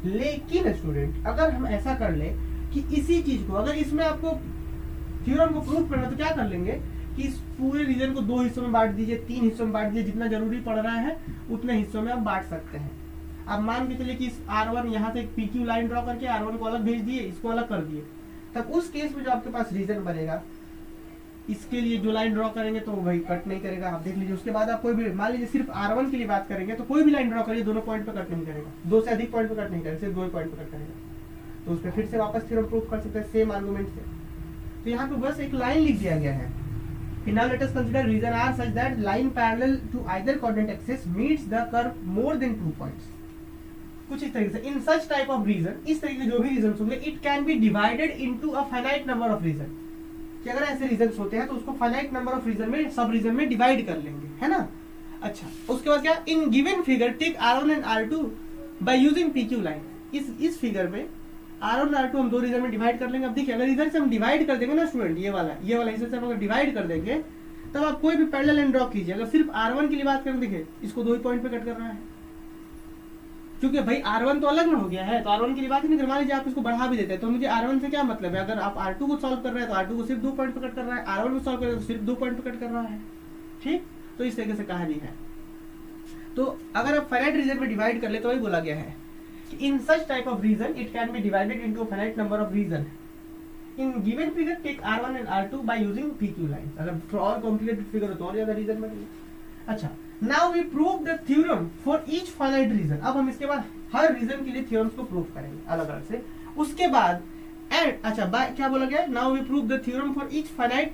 लेकिन स्टूडेंट अगर हम ऐसा कर ले कि इसी चीज को, अगर इसमें आपको थ्योरम को प्रूफ करना तो क्या कर लेंगे कि इस पूरे रीजन को 2 हिस्सों में बांट दीजिए, 3 हिस्सों में बांट दीजिए, जितना जरूरी पड़ रहा है उतने हिस्सों में आप बांट सकते हैं। अब मान के चलिए कि इस R1 यहाँ से एक PQ लाइन ड्रॉ करके R1 को अलग भेज दिए, इसको अलग कर दिए, तब उस केस में जो आपके पास रीजन बनेगा, इसके लिए जो लाइन ड्रॉ करेंगे तो भाई कट नहीं करेगा, आप देख लीजिए। उसके बाद आप कोई भी, मान लीजिए सिर्फ R1 के लिए बात करेंगे तो कोई भी लाइन ड्रॉ करिए, दोनों पॉइंट पे कट नहीं करेगा, 2 से अधिक पॉइंट पे कट नहीं करेगा, सिर्फ 2 पॉइंट पे कट करेगा। तो उस पर फिर से वापस थ्योरम प्रूफ कर सकते हैं सेम आर्गुमेंट से। तो यहाँ पे बस एक लाइन लिख दिया गया है, now let us consider reason R such that line parallel to either coordinate axis meets the curve more than 2 points। कुछ इस तरीके से, in such type of reason, इस तरीके के जो भी रीजन होंगे, it can be divided into a finite number of reason, कि अगर ऐसे रीजन होते हैं तो उसको फाइनाइट नंबर ऑफ रीजन में, सब रीजन में डिवाइड कर लेंगे, है ना। अच्छा उसके बाद क्या, in given figure take R1 and R2 by using PQ line, इस फिगर में R1 और R2 हम 2 रीजन में डिवाइड कर लेंगे। अब देखिए अगर इधर से हम डिवाइड कर देंगे ना स्टूडेंट, ये वाला इधर से हम अगर डिवाइड कर देंगे, तब आप कोई भी पैरेलल लाइन ड्रॉ कीजिए, अगर सिर्फ R1 के लिए बात करें, देखिए इसको 2 ही पॉइंट पे कट कर रहा है, क्योंकि भाई R1 तो अलग ना हो गया है, तो R1 की लिए बात ही नहीं। मान लीजिए आप इसको बढ़ा भी देते हैं तो मुझे R1 से क्या मतलब है, अगर आप R2 को सॉल्व कर रहे हैं तो R2 को सिर्फ 2 पॉइंट पे कट कर रहा है, R1 को सॉल्व कर रहे हैं तो सिर्फ 2 पॉइंट पे कट कर रहा है। ठीक, तो इस तरीके से कहानी है। तो अगर आप फाइनाइट रीजन में डिवाइड कर ले तो वही बोला गया है कि in such type of region it can be divided into a finite number of region in given figure take R1 and R2 by using PQ lines. अगर थोड़ा और कॉम्प्लिकेटेड फिगर हो तो और ज्यादा रीजन बनेगा। अच्छा, now we prove the theorem for each finite region. अब हम इसके बाद हर रीजन के लिए थ्योरम्स को प्रूव करेंगे अलग अलग से। उसके बाद एंड अच्छा बाय क्या बोला गया, now we prove the theorem for each finite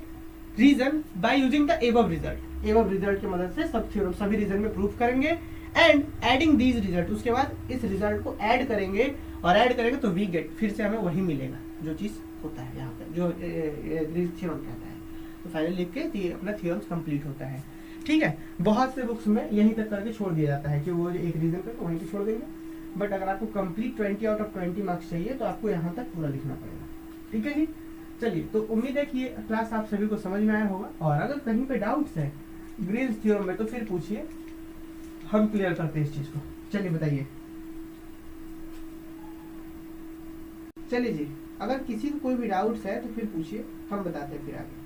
region by using the above result. Above result की मदद से सब थ्योरम सभी रीजन में प्रूव करेंगे एंड एडिंग दीज रिजल्ट। उसके बाद इस रिजल्ट को ऐड करेंगे और ऐड करेंगे तो वी गेट, फिर से हमें वही मिलेगा जो चीज होता है यहाँ पे जो ग्रीन्स थ्योरम कहता है। तो फाइनल लिख के अपना थ्योरम्स कंप्लीट होता है। ठीक है, बहुत से बुक्स में यहीं तक करके छोड़ दिया जाता है कि वो एक रीजन करके वहीं पे छोड़ देंगे, बट अगर आपको कंप्लीट 20 आउट ऑफ 20 मार्क्स चाहिए तो आपको यहाँ तक पूरा लिखना पड़ेगा। ठीक है जी, चलिए, तो उम्मीद है कि ये क्लास आप सभी को समझ में आया होगा, और अगर कहीं पे डाउट्स है ग्रीन्स थ्योरम में तो फिर पूछिए, हम क्लियर करते हैं इस चीज को। चलिए बताइए। चलिए जी, अगर किसी को कोई भी डाउट्स है तो फिर पूछिए, हम बताते हैं फिर आगे।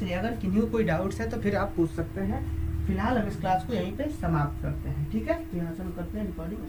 चलिए, अगर किन्हीं को कोई डाउट्स है तो फिर आप पूछ सकते हैं। फिलहाल हम इस क्लास को यहीं पे समाप्त करते हैं। ठीक है, तो यहाँ से हम करते हैं रिकॉर्डिंग।